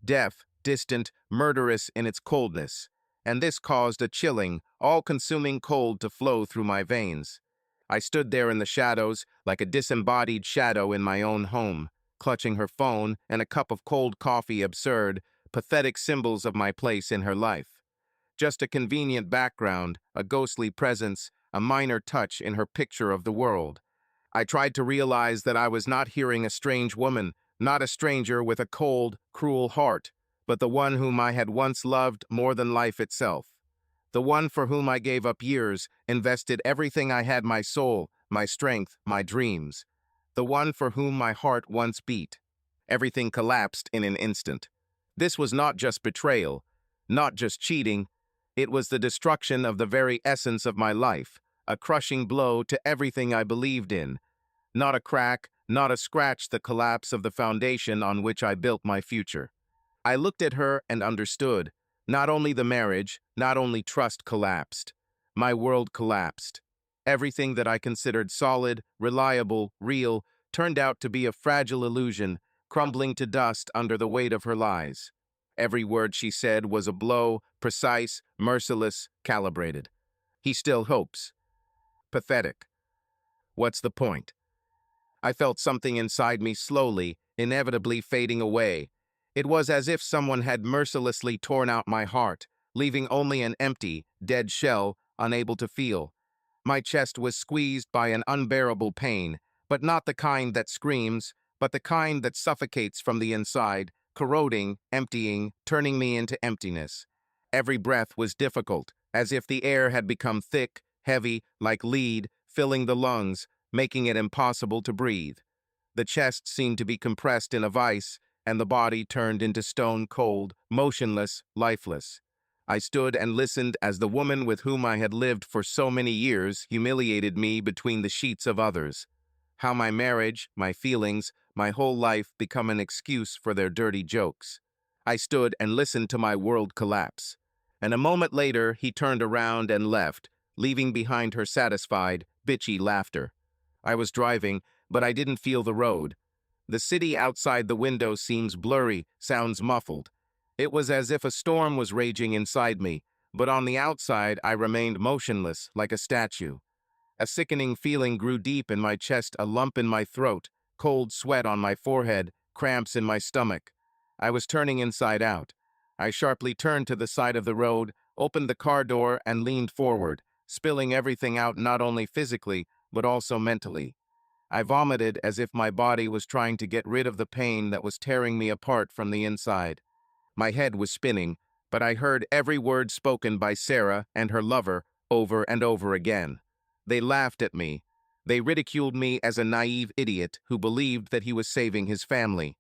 Deaf, distant, murderous in its coldness. And this caused a chilling, all-consuming cold to flow through my veins. I stood there in the shadows, like a disembodied shadow in my own home, clutching her phone and a cup of cold coffee, absurd, pathetic symbols of my place in her life. Just a convenient background, a ghostly presence, a minor touch in her picture of the world. I tried to realize that I was not hearing a strange woman, not a stranger with a cold, cruel heart, but the one whom I had once loved more than life itself. The one for whom I gave up years, invested everything I had, my soul, my strength, my dreams. The one for whom my heart once beat. Everything collapsed in an instant. This was not just betrayal, not just cheating. It was the destruction of the very essence of my life, a crushing blow to everything I believed in. Not a crack, not a scratch, the collapse of the foundation on which I built my future. I looked at her and understood. Not only the marriage, not only trust collapsed. My world collapsed. Everything that I considered solid, reliable, real, turned out to be a fragile illusion, crumbling to dust under the weight of her lies. Every word she said was a blow, precise, merciless, calibrated. He still hopes. Pathetic. What's the point? I felt something inside me slowly, inevitably fading away. It was as if someone had mercilessly torn out my heart, leaving only an empty, dead shell, unable to feel. My chest was squeezed by an unbearable pain, but not the kind that screams, but the kind that suffocates from the inside, corroding, emptying, turning me into emptiness. Every breath was difficult, as if the air had become thick, heavy, like lead, filling the lungs, making it impossible to breathe. The chest seemed to be compressed in a vice, and the body turned into stone cold, motionless, lifeless. I stood and listened as the woman with whom I had lived for so many years humiliated me between the sheets of others. How my marriage, my feelings, my whole life become an excuse for their dirty jokes. I stood and listened to my world collapse. And a moment later, he turned around and left, leaving behind her satisfied, bitchy laughter. I was driving, but I didn't feel the road. The city outside the window seems blurry, sounds muffled. It was as if a storm was raging inside me, but on the outside I remained motionless, like a statue. A sickening feeling grew deep in my chest, a lump in my throat, cold sweat on my forehead, cramps in my stomach. I was turning inside out. I sharply turned to the side of the road, opened the car door, and leaned forward, spilling everything out not only physically, but also mentally. I vomited as if my body was trying to get rid of the pain that was tearing me apart from the inside. My head was spinning, but I heard every word spoken by Sarah and her lover over and over again. They laughed at me. They ridiculed me as a naive idiot who believed that he was saving his family.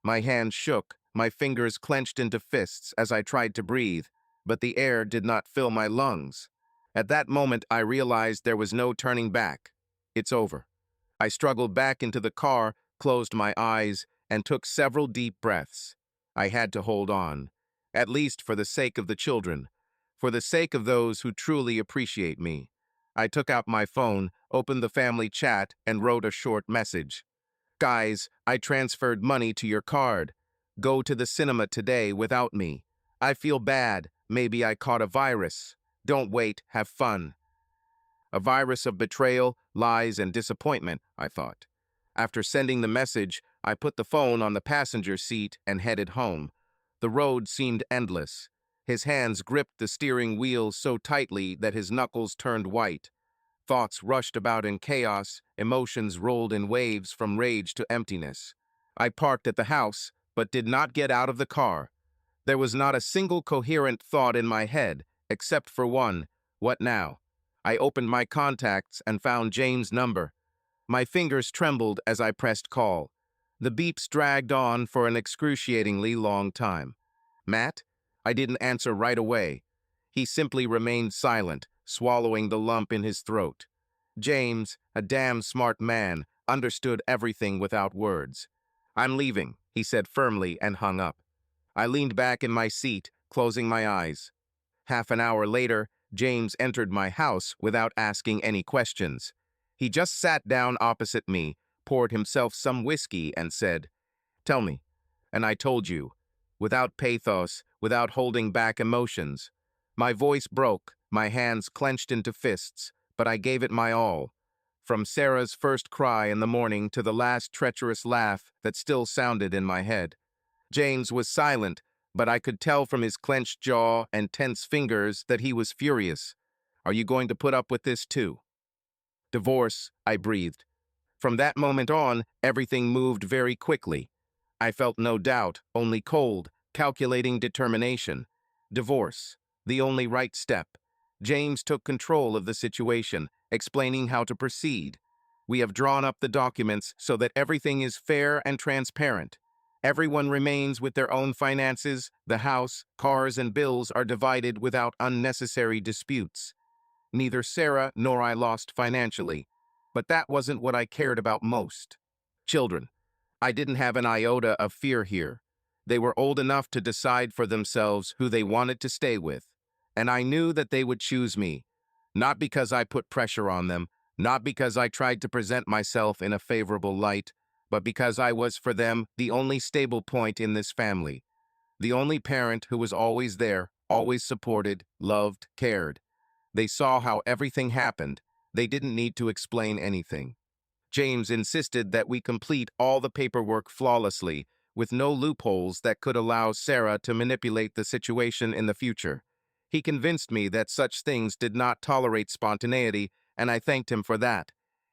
My hands shook, my fingers clenched into fists as I tried to breathe, but the air did not fill my lungs. At that moment, I realized there was no turning back. It's over. I struggled back into the car, closed my eyes, and took several deep breaths. I had to hold on, at least for the sake of the children, for the sake of those who truly appreciate me. I took out my phone, opened the family chat, and wrote a short message. Guys, I transferred money to your card. Go to the cinema today without me. I feel bad. Maybe I caught a virus. Don't wait, have fun. A virus of betrayal, lies, and disappointment, I thought. After sending the message, I put the phone on the passenger seat and headed home. The road seemed endless. His hands gripped the steering wheel so tightly that his knuckles turned white. Thoughts rushed about in chaos, emotions rolled in waves from rage to emptiness. I parked at the house, but did not get out of the car. There was not a single coherent thought in my head, except for one: what now? I opened my contacts and found James' number. My fingers trembled as I pressed call. The beeps dragged on for an excruciatingly long time. Matt? I didn't answer right away. He simply remained silent, swallowing the lump in his throat. James, a damn smart man, understood everything without words. I'm leaving, he said firmly and hung up. I leaned back in my seat, closing my eyes. Half an hour later, James entered my house without asking any questions. He just sat down opposite me, poured himself some whiskey, and said, "Tell me." And I told you, without pathos, without holding back emotions. My voice broke, my hands clenched into fists, but I gave it my all. From Sarah's first cry in the morning to the last treacherous laugh that still sounded in my head. James was silent, but I could tell from his clenched jaw and tense fingers that he was furious. Are you going to put up with this too? Divorce, I breathed. From that moment on, everything moved very quickly. I felt no doubt, only cold, calculating determination. Divorce, the only right step. James took control of the situation, explaining how to proceed. We have drawn up the documents so that everything is fair and transparent. Everyone remains with their own finances, the house, cars, and bills are divided without unnecessary disputes. Neither Sarah nor I lost financially, but that wasn't what I cared about most. Children. I didn't have an iota of fear here. They were old enough to decide for themselves who they wanted to stay with, and I knew that they would choose me, not because I put pressure on them, not because I tried to present myself in a favorable light, but because I was for them the only stable point in this family, the only parent who was always there, always supported, loved, cared. They saw how everything happened. They didn't need to explain anything. James insisted that we complete all the paperwork flawlessly, with no loopholes that could allow Sarah to manipulate the situation in the future. He convinced me that such things did not tolerate spontaneity, and I thanked him for that.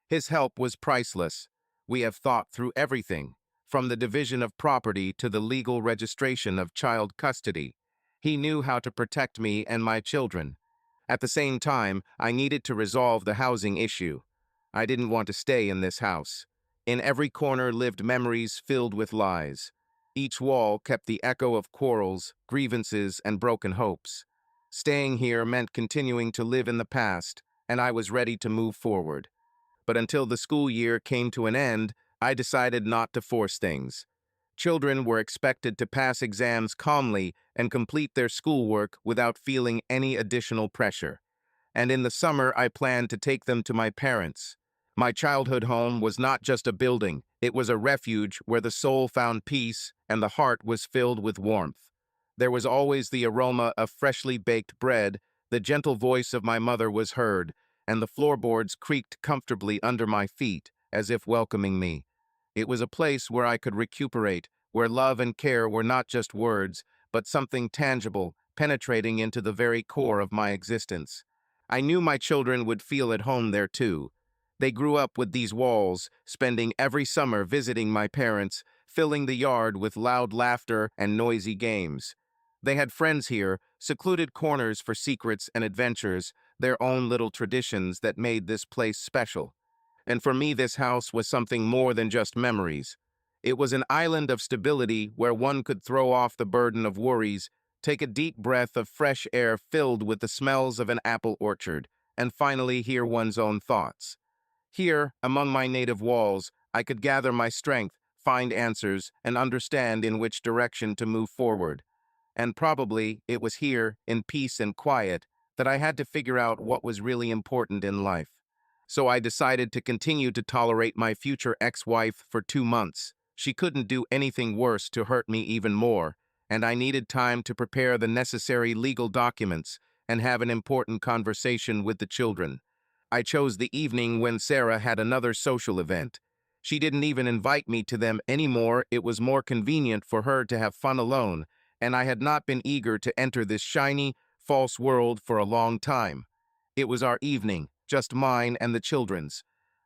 His help was priceless. We have thought through everything, from the division of property to the legal registration of child custody. He knew how to protect me and my children. At the same time, I needed to resolve the housing issue. I didn't want to stay in this house. In every corner lived memories filled with lies. Each wall kept the echo of quarrels, grievances, and broken hopes. Staying here meant continuing to live in the past, and I was ready to move forward. But until the school year came to an end, I decided not to force things. Children were expected to pass exams calmly and complete their schoolwork without feeling any additional pressure. And in the summer, I planned to take them to my parents. My childhood home was not just a building, it was a refuge where the soul found peace and the heart was filled with warmth. There was always the aroma of freshly baked bread, the gentle voice of my mother was heard, and the floorboards creaked comfortably under my feet, as if welcoming me. It was a place where I could recuperate, where love and care were not just words, but something tangible, penetrating into the very core of my existence. I knew my children would feel at home there too. They grew up with these walls, spending every summer visiting my parents, filling the yard with loud laughter and noisy games. They had friends here, secluded corners for secrets and adventures, their own little traditions that made this place special. And for me, this house was something more than just memories. It was an island of stability where one could throw off the burden of worries, take a deep breath of fresh air filled with the smells of an apple orchard, and finally hear one's own thoughts. Here, among my native walls, I could gather my strength, find answers, and understand in which direction to move forward. And probably it was here, in peace and quiet, that I had to figure out what was really important in life. So I decided to continue to tolerate my future ex-wife for 2 months. She couldn't do anything worse to hurt me even more, and I needed time to prepare the necessary legal documents and have an important conversation with the children. I chose the evening when Sarah had another social event. She didn't even invite me to them anymore. It was more convenient for her to have fun alone, and I had not been eager to enter this shiny, false world for a long time. It was our evening, just mine and the children's.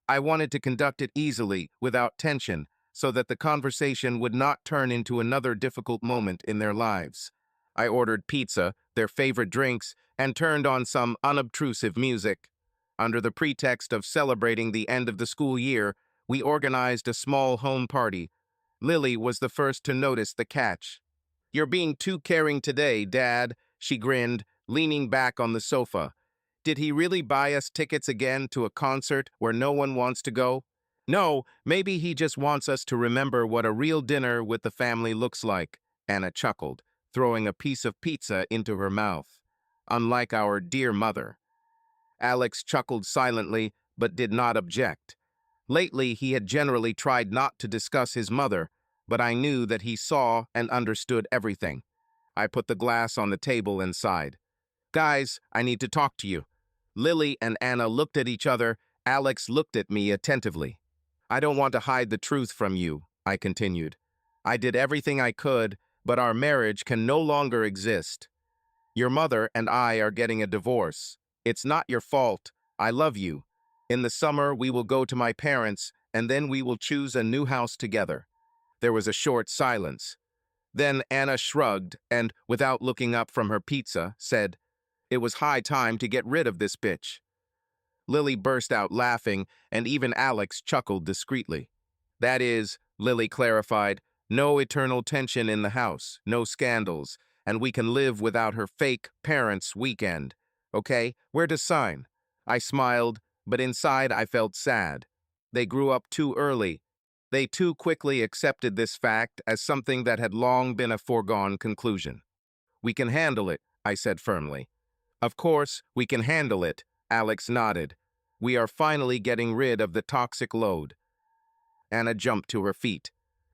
I wanted to conduct it easily, without tension, so that the conversation would not turn into another difficult moment in their lives. I ordered pizza, their favorite drinks, and turned on some unobtrusive music. Under the pretext of celebrating the end of the school year, we organized a small home party. Lily was the first to notice the catch. "You're being too caring today, Dad," she grinned, leaning back on the sofa. "Did he really buy us tickets again to a concert where no one wants to go?" "No, maybe he just wants us to remember what a real dinner with the family looks like," Anna chuckled, throwing a piece of pizza into her mouth. "Unlike our dear mother." Alex chuckled silently, but did not object. Lately, he had generally tried not to discuss his mother, but I knew that he saw and understood everything. I put the glass on the table and sighed. "Guys, I need to talk to you." Lily and Anna looked at each other. Alex looked at me attentively. "I don't want to hide the truth from you," I continued. "I did everything I could, but our marriage can no longer exist. Your mother and I are getting a divorce. It's not your fault. I love you. In the summer, we will go to my parents, and then we will choose a new house together." There was a short silence. Then Anna shrugged and, without looking up from her pizza, said, "It was high time to get rid of this bitch." Lily burst out laughing, and even Alex chuckled discreetly. "That is," Lily clarified, "no eternal tension in the house, no scandals, and we can live without her fake parents' weekend. Okay, where to sign?" I smiled, but inside I felt sad. They grew up too early. They too quickly accepted this fact as something that had long been a foregone conclusion. "We can handle it," I said firmly. "Of course, we can handle it," Alex nodded. "We are finally getting rid of the toxic load." Anna jumped to her feet.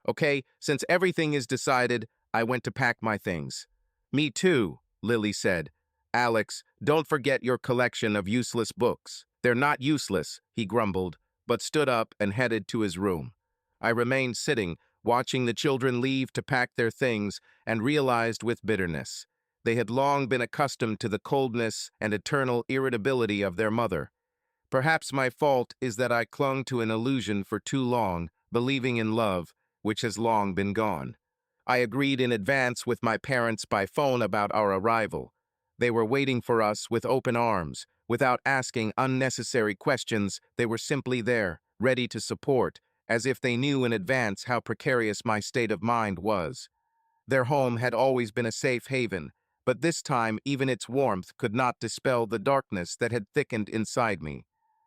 "Okay, since everything is decided, I went to pack my things." "Me too," Lily said. "Alex, don't forget your collection of useless books." "They're not useless," he grumbled, but stood up and headed to his room. I remained sitting, watching the children leave to pack their things, and realized with bitterness. They had long been accustomed to the coldness and eternal irritability of their mother. Perhaps my fault is that I clung to an illusion for too long, believing in love, which has long been gone. I agreed in advance with my parents by phone about our arrival. They were waiting for us with open arms. Without asking unnecessary questions, they were simply there, ready to support, as if they knew in advance how precarious my state of mind was. Their home had always been a safe haven, but this time even its warmth could not dispel the darkness that had thickened inside me.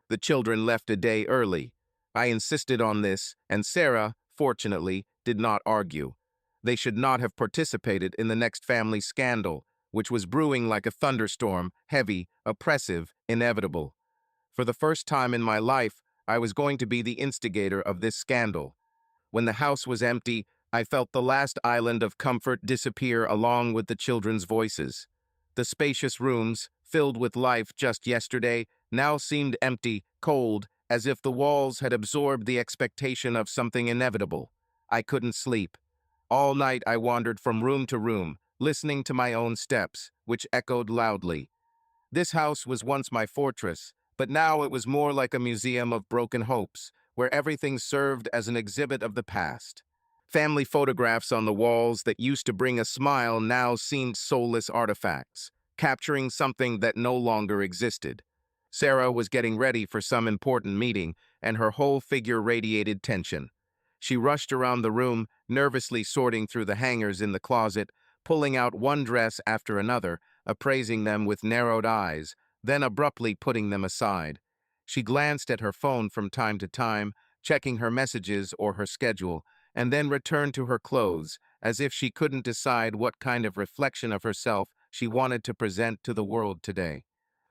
The children left a day early. I insisted on this, and Sarah, fortunately, did not argue. They should not have participated in the next family scandal, which was brewing like a thunderstorm, heavy, oppressive, inevitable. For the first time in my life, I was going to be the instigator of this scandal. When the house was empty, I felt the last island of comfort disappear along with the children's voices. The spacious rooms, filled with life just yesterday, now seemed empty, cold, as if the walls had absorbed the expectation of something inevitable. I couldn't sleep. All night I wandered from room to room, listening to my own steps, which echoed loudly. This house was once my fortress, but now it was more like a museum of broken hopes, where everything served as an exhibit of the past. Family photographs on the walls that used to bring a smile now seemed soulless artifacts, capturing something that no longer existed. Sarah was getting ready for some important meeting, and her whole figure radiated tension. She rushed around the room, nervously sorting through the hangers in the closet, pulling out one dress after another, appraising them with narrowed eyes, then abruptly putting them aside. She glanced at her phone from time to time, checking her messages or her schedule, and then returned to her clothes, as if she couldn't decide what kind of reflection of herself she wanted to present to the world today.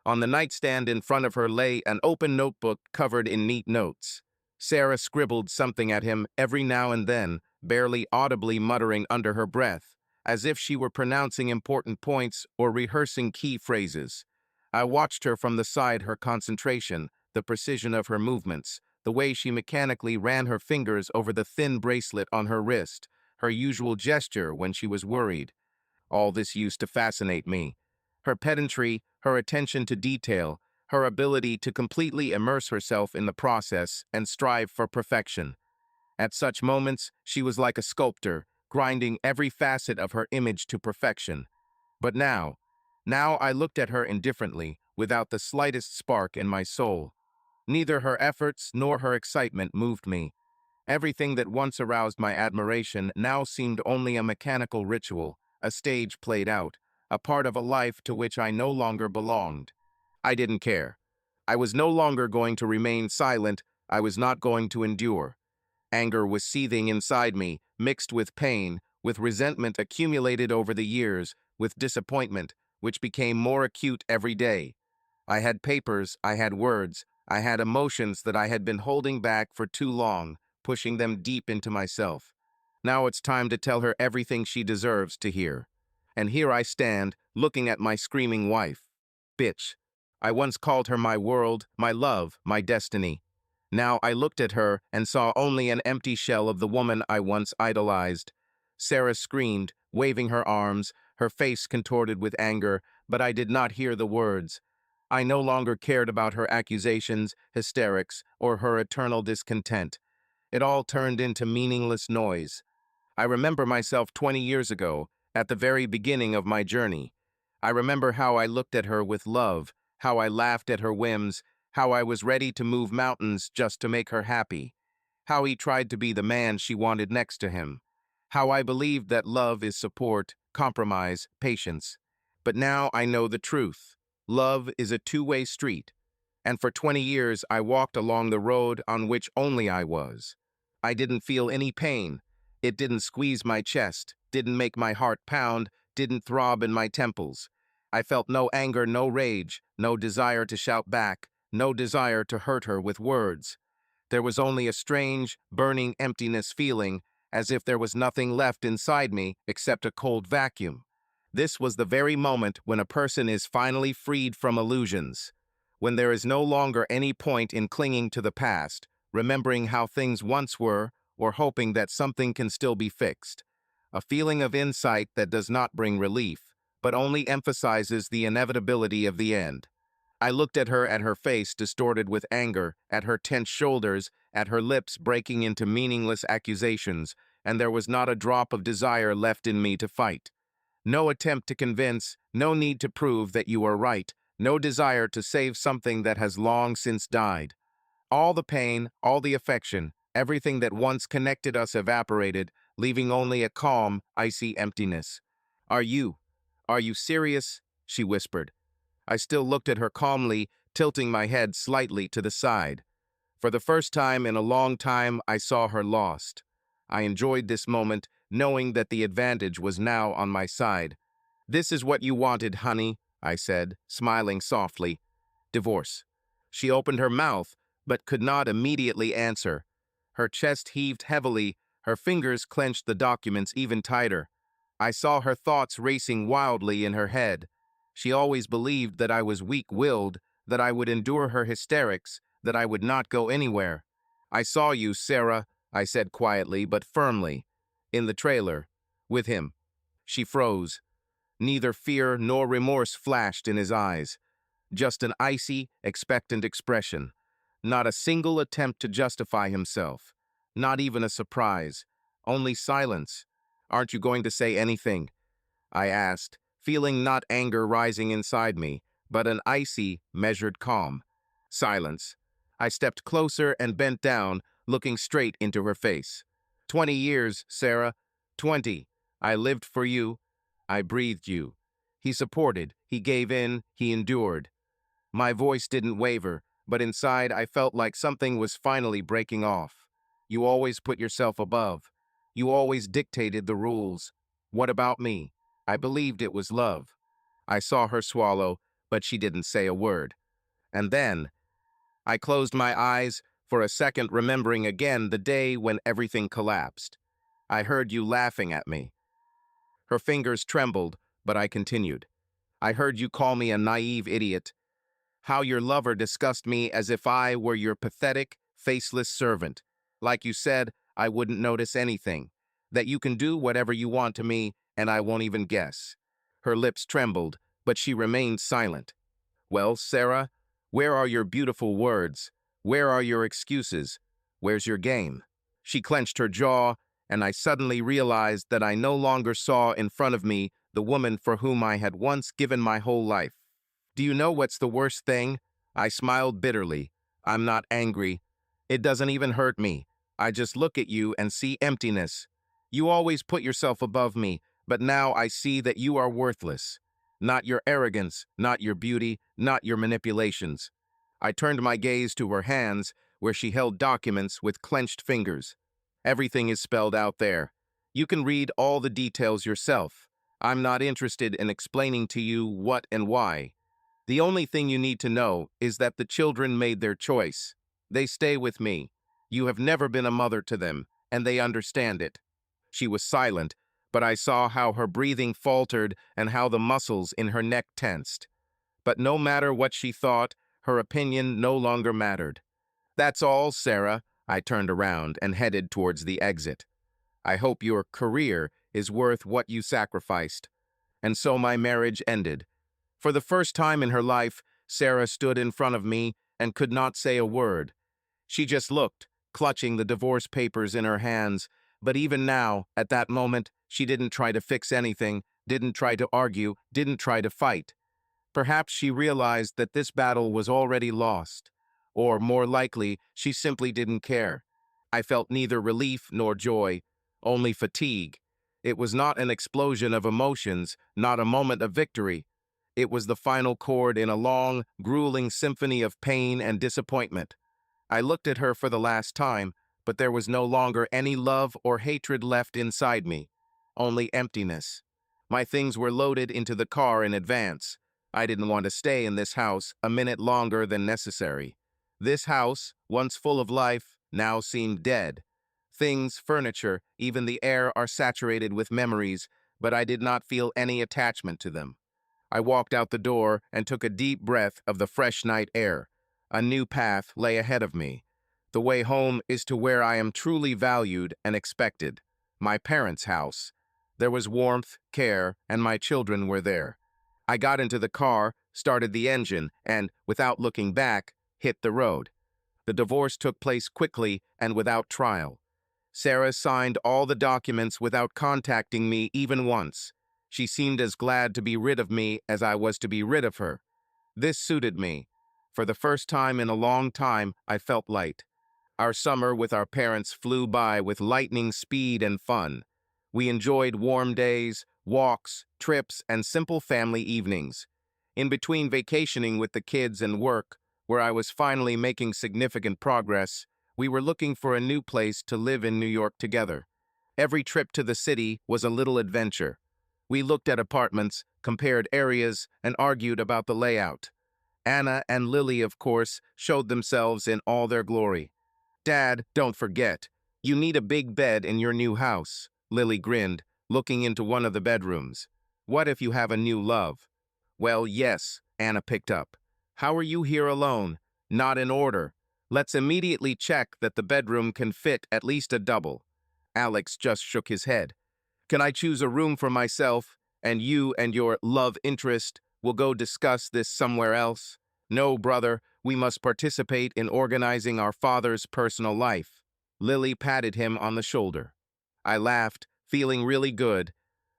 On the nightstand in front of her lay an open notebook covered in neat notes. Sarah scribbled something at him every now and then, barely audibly muttering under her breath, as if she were pronouncing important points or rehearsing key phrases. I watched her from the side, her concentration, the precision of her movements, the way she mechanically ran her fingers over the thin bracelet on her wrist, her usual gesture when she was worried. All this used to fascinate me. Her pedantry, her attention to detail, her ability to completely immerse herself in the process and strive for perfection. At such moments, she was like a sculptor, grinding every facet of her image to perfection. But now I looked at her indifferently, without the slightest spark in my soul. Neither her efforts nor her excitement moved me. Everything that once aroused my admiration now seemed only a mechanical ritual, a stage played out, a part of a life to which I no longer belonged. I didn't care. I was no longer going to remain silent. I was not going to endure. Anger was seething inside me, mixed with pain, with resentment accumulated over the years, with disappointment, which became more acute every day. I had papers, I had words, I had emotions that I had been holding back for too long, pushing them deep into myself. Now it's time to tell her everything she deserves to hear. And here I stand, looking at my screaming wife. Bitch. I once called her my world, my love, my destiny. Now I looked at her and saw only an empty shell of the woman I once idolized. Sarah screamed, waving her arms, her face contorted with anger, but I did not hear the words. I no longer cared about her accusations, hysterics, or her eternal discontent. It all turned into meaningless noise. I remember myself 20 years ago, at the very beginning of my journey. I remember how I looked at her with love, how I laughed at her whims, how I was ready to move mountains just to make her happy, how he tried to be the man she wanted next to him, how I believed that love is support, compromise, patience. But now I know the truth. Love is a two-way street, and for 20 years I walked along the road on which only I was. I didn't feel any pain. It didn't squeeze my chest, didn't make my heart pound, didn't throb in my temples. I felt no anger, no rage, no desire to shout back, no desire to hurt her with words. There was only a strange, burning emptiness feeling, as if there was nothing left inside me except a cold vacuum. This was the very moment when a person is finally freed from illusions, when there is no longer any point in clinging to the past, remembering how things once were, or hoping that something can still be fixed. A feeling of insight that does not bring relief, but only emphasizes the inevitability of the end. I looked at her face distorted with anger, at her tense shoulders, at her lips breaking into meaningless accusations, and there was not a drop of desire left in me to fight. No attempt to convince, no need to prove that you are right, no desire to save something that has long since died. All the pain, all the affection, everything that once connected us evaporated, leaving only a calm, icy emptiness. Are you serious?" she whispered. I still looked at her calmly, tilting my head slightly to the side. For the first time in a long time, I saw her lost. I enjoyed this moment, knowing that the advantage was now on my side. "This is what you wanted, honey," I said, smiling softly. "Divorce." She opened her mouth, but could not immediately answer. Her chest heaved heavily, her fingers clenched the documents even tighter. I saw her thoughts racing wildly in her head. She always believed that I was weak-willed, that I would endure her hysterics, that I would not go anywhere. "I saw you, Sarah," I said quietly but firmly. "In the trailer. With him." She froze. Neither fear nor remorse flashed in his eyes. Just an icy, expectant expression. Not a single attempt to justify himself. Not even a surprise. Only silence. "Aren't you going to say anything?" I asked, feeling not anger rising inside me, but an icy, measured calm. Silence. I stepped closer and bent down, looking straight into her face. 20 years, Sarah. 20. I lived for you. I breathed you. He supported, he gave in, he endured. My voice didn't waver, but inside I felt like something was finally breaking off. "You always put yourself above. You always dictated the rules. What about me?" I believed it was love. I saw her swallow, but she didn't say a word. And then, I closed my eyes, for a second remembering again the day when everything collapsed. "I heard you laughing at me." Her fingers trembled, but I continued. "I heard you call me a naive idiot. How your lover discussed me as if I were your pathetic, faceless servant. Like you said, I wouldn't notice anything. That you can do whatever you want to me, and I won't even guess." Her lips trembled, but she remained silent. "Well, Sarah, where are your beautiful words? Where are your excuses? Where's your game?" She clenched her jaw, and I suddenly realized that I no longer saw in front of me the woman for whom I had once given my whole life. "Do you know what's the worst thing?" I smiled bitterly. "I'm not angry. It doesn't even hurt me. I just look at you and see emptiness. You always put yourself above me, but now I see that you are worthless. Not your arrogance, not your beauty, not your manipulations." I turned my gaze to her hands, where she held documents with clenched fingers. "Everything is spelled out there. You can read all the details yourself. I'm not interested in explaining to you what and why. The only thing you need to know is that the children made their choice. They stay with me. You have never been a mother to them, and they understand it." She was silent, but I saw how her breathing faltered and how the muscles in her neck tensed. But no matter what she thought, her opinion no longer mattered. "That's all, Sarah." I turned around and headed towards the exit. "I hope your career is worth what you sacrificed." And so my marriage ended. For the first time in her life, Sarah stood in front of me and could not say a word. She just looked, clutching the divorce papers in her hands, but even now, at that moment, she didn't try to fix anything, didn't try to argue, didn't try to fight. Perhaps she realized that this battle was already lost, or more likely, she simply didn't care. I felt neither relief nor joy, only fatigue. It was not an explosion of emotions, not a moment of victory. It was the final chord in a long, grueling symphony of pain and disappointment. I looked at her for the last time, but there was no longer any love or hatred left inside me, only emptiness. My things were loaded into the car in advance. I didn't want to stay in this house a minute longer than necessary. This house, once full of life, now seemed dead. Things, furniture, even the air are saturated with memories, but I did not feel any attachment to them. I walked out the door and took a deep breath of the fresh night air. A new path lay ahead of me. The way home is to where I am truly valued and expected. My parents' house. There was warmth, care, and my children were there. I got into the car, started the engine, and, without looking back, hit the road. The divorce took place quickly and without trial. Sarah signed all the documents without contacting me even once. She seemed as glad to be rid of me as I was to be rid of her. This suited me. For the first time in a long time, I felt light. Our summer with our parents flew by with lightning speed and fun. We enjoyed warm days, walks, trips, and simple family evenings. In between vacationing with the kids and work, where I was finally making significant progress, we were looking for a new place to live in New York together. Every trip to the city was a little adventure. We looked at apartments, compared areas, and argued about the layout. Anna and Lily, of course, showed themselves in all their glory. Dad, don't forget, you need a big bed in your new house. Lily grinned, looking into one of the bedrooms. What if you have a new love? Well, yes, Anna picked up. How are you here alone? Not in order. Let's immediately check that the bedroom can fit at least a double. Alex just shook his head. Can I choose a room for myself, and you and your love interest will go discuss this somewhere else? No, brother, we must participate in organizing our father's personal life. Lily patted him on the shoulder. I laughed, feeling really good.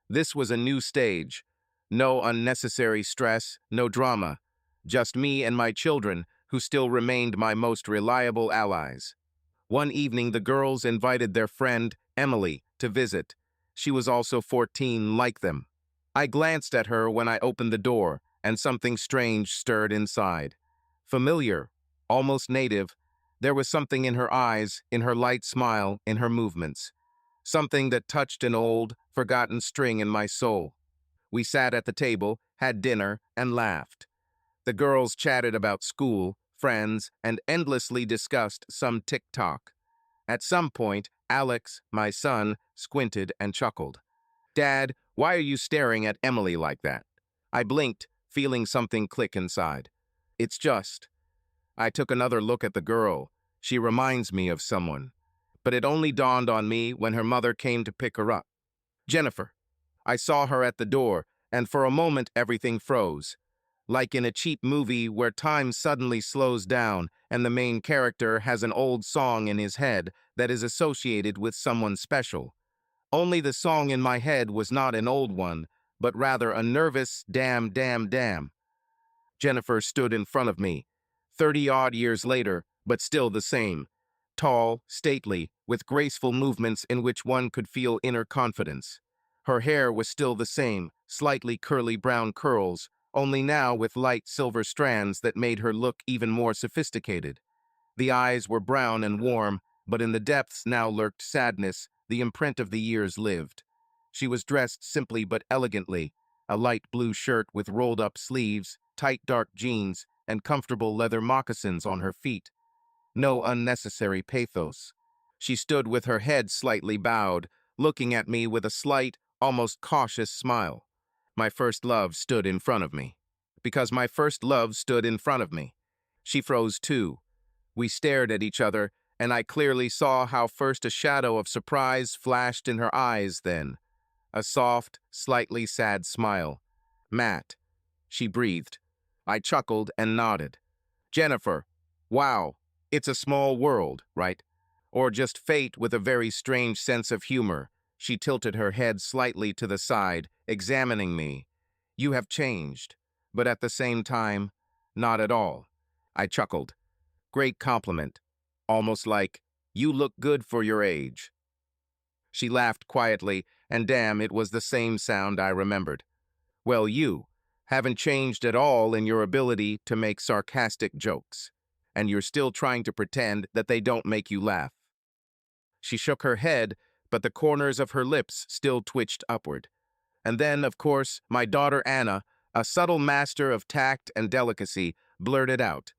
This was a new stage. No unnecessary stress, no drama. Just me and my children, who still remained my most reliable allies. One evening, the girls invited their friend, Emily, to visit. She was also 14, like them. I glanced at her when I opened the door, and something strange stirred inside. Familiar, almost native, there was something in her eyes, in her light smile, in her movements. Something that touched an old, forgotten string in my soul. We sat at the table, had dinner, and laughed. The girls chatted about school, friends, and endlessly discussed some TikTok. At some point, Alex, my son, squinted and chuckled. Dad, why are you staring at Emily like that? I blinked, feeling something click inside. It's just. I took another look at the girl. She reminds me of someone. But it only dawned on me when her mother came to pick her up. Jennifer. I saw her at the door, and for a moment everything froze. Like in a cheap movie where time suddenly slows down and the main character has an old song in his head that is associated with someone special. Only the song in my head was not an old one, but rather a nervous damn, damn, damn. Jennifer stood in front of me, 30-odd years later, but still the same. Tall, stately, with graceful movements in which one could feel inner confidence. Her hair was still the same, slightly curly brown curls, only now with light silver strands that made her look even more sophisticated. The eyes were brown and warm, but in the depths now lurked sadness, the imprint of the years lived. She was dressed simply but elegantly, a light blue shirt with rolled-up sleeves, tight dark jeans, and comfortable leather moccasins on her feet. No unnecessary pathos. She stood with her head slightly bowed, looking at me with a slight, almost cautious smile. My first love stood in front of me. Because my first love stood in front of me. She froze too. We stared at each other, and I clearly saw how first a shadow of surprise flashed in her eyes then. A soft, slightly sad smile. Matt. She breathed. I chuckled and nodded. Jennifer. Wow. It's a small world, right? Or just fate with a very strange sense of humor. She tilted her head slightly to the side, examining me. You have changed, but at the same time, not at all. I chuckled. Great compliment. Almost like, you look good for your age. She laughed quietly, and damn, it was the same sound I remembered. Well, you haven't changed at all in your ability to make sarcastic jokes, and you're still trying to pretend that they don't make you laugh. She shook her head, but the corners of her lips still twitched upward. And then, of course, my daughter Anna, a subtle master of tact and delicacy, blurted out,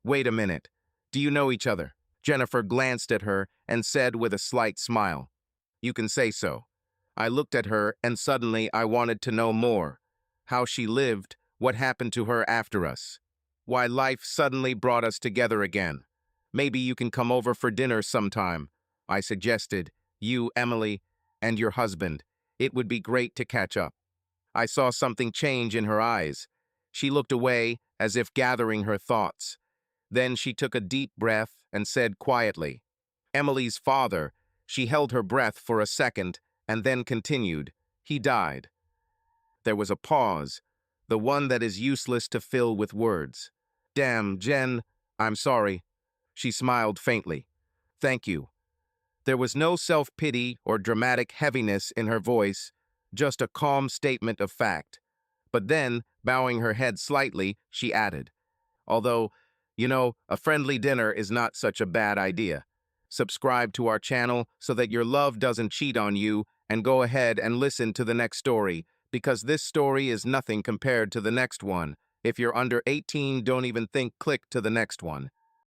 Wait a minute. Do you know each other? Jennifer glanced at her and said with a slight smile, You can say so. I looked at her and suddenly I wanted to know more. How she lived, what happened to her after us. Why life suddenly brought us together again. Maybe you can come over for dinner sometime, I suggested. You, Emily, and your husband. It would be great to catch up. I saw something change in her eyes. She looked away as if gathering her thoughts. Then she took a deep breath and said quietly, Emily's father. She held her breath for a second and then continued, He died. There was a pause, the one that is useless to fill with words. Damn, Jen, I'm sorry. She smiled faintly. Thank you. There was no self-pity or dramatic heaviness in her voice, just a calm statement of fact. But then, bowing her head slightly, she added, Although, a friendly dinner is not such a bad idea. subscribe to our channel so that your love doesn't cheat on you, and go ahead and listen to the next story, because this story is nothing compared to the next one. If you're under 18, don't even think click to the next one.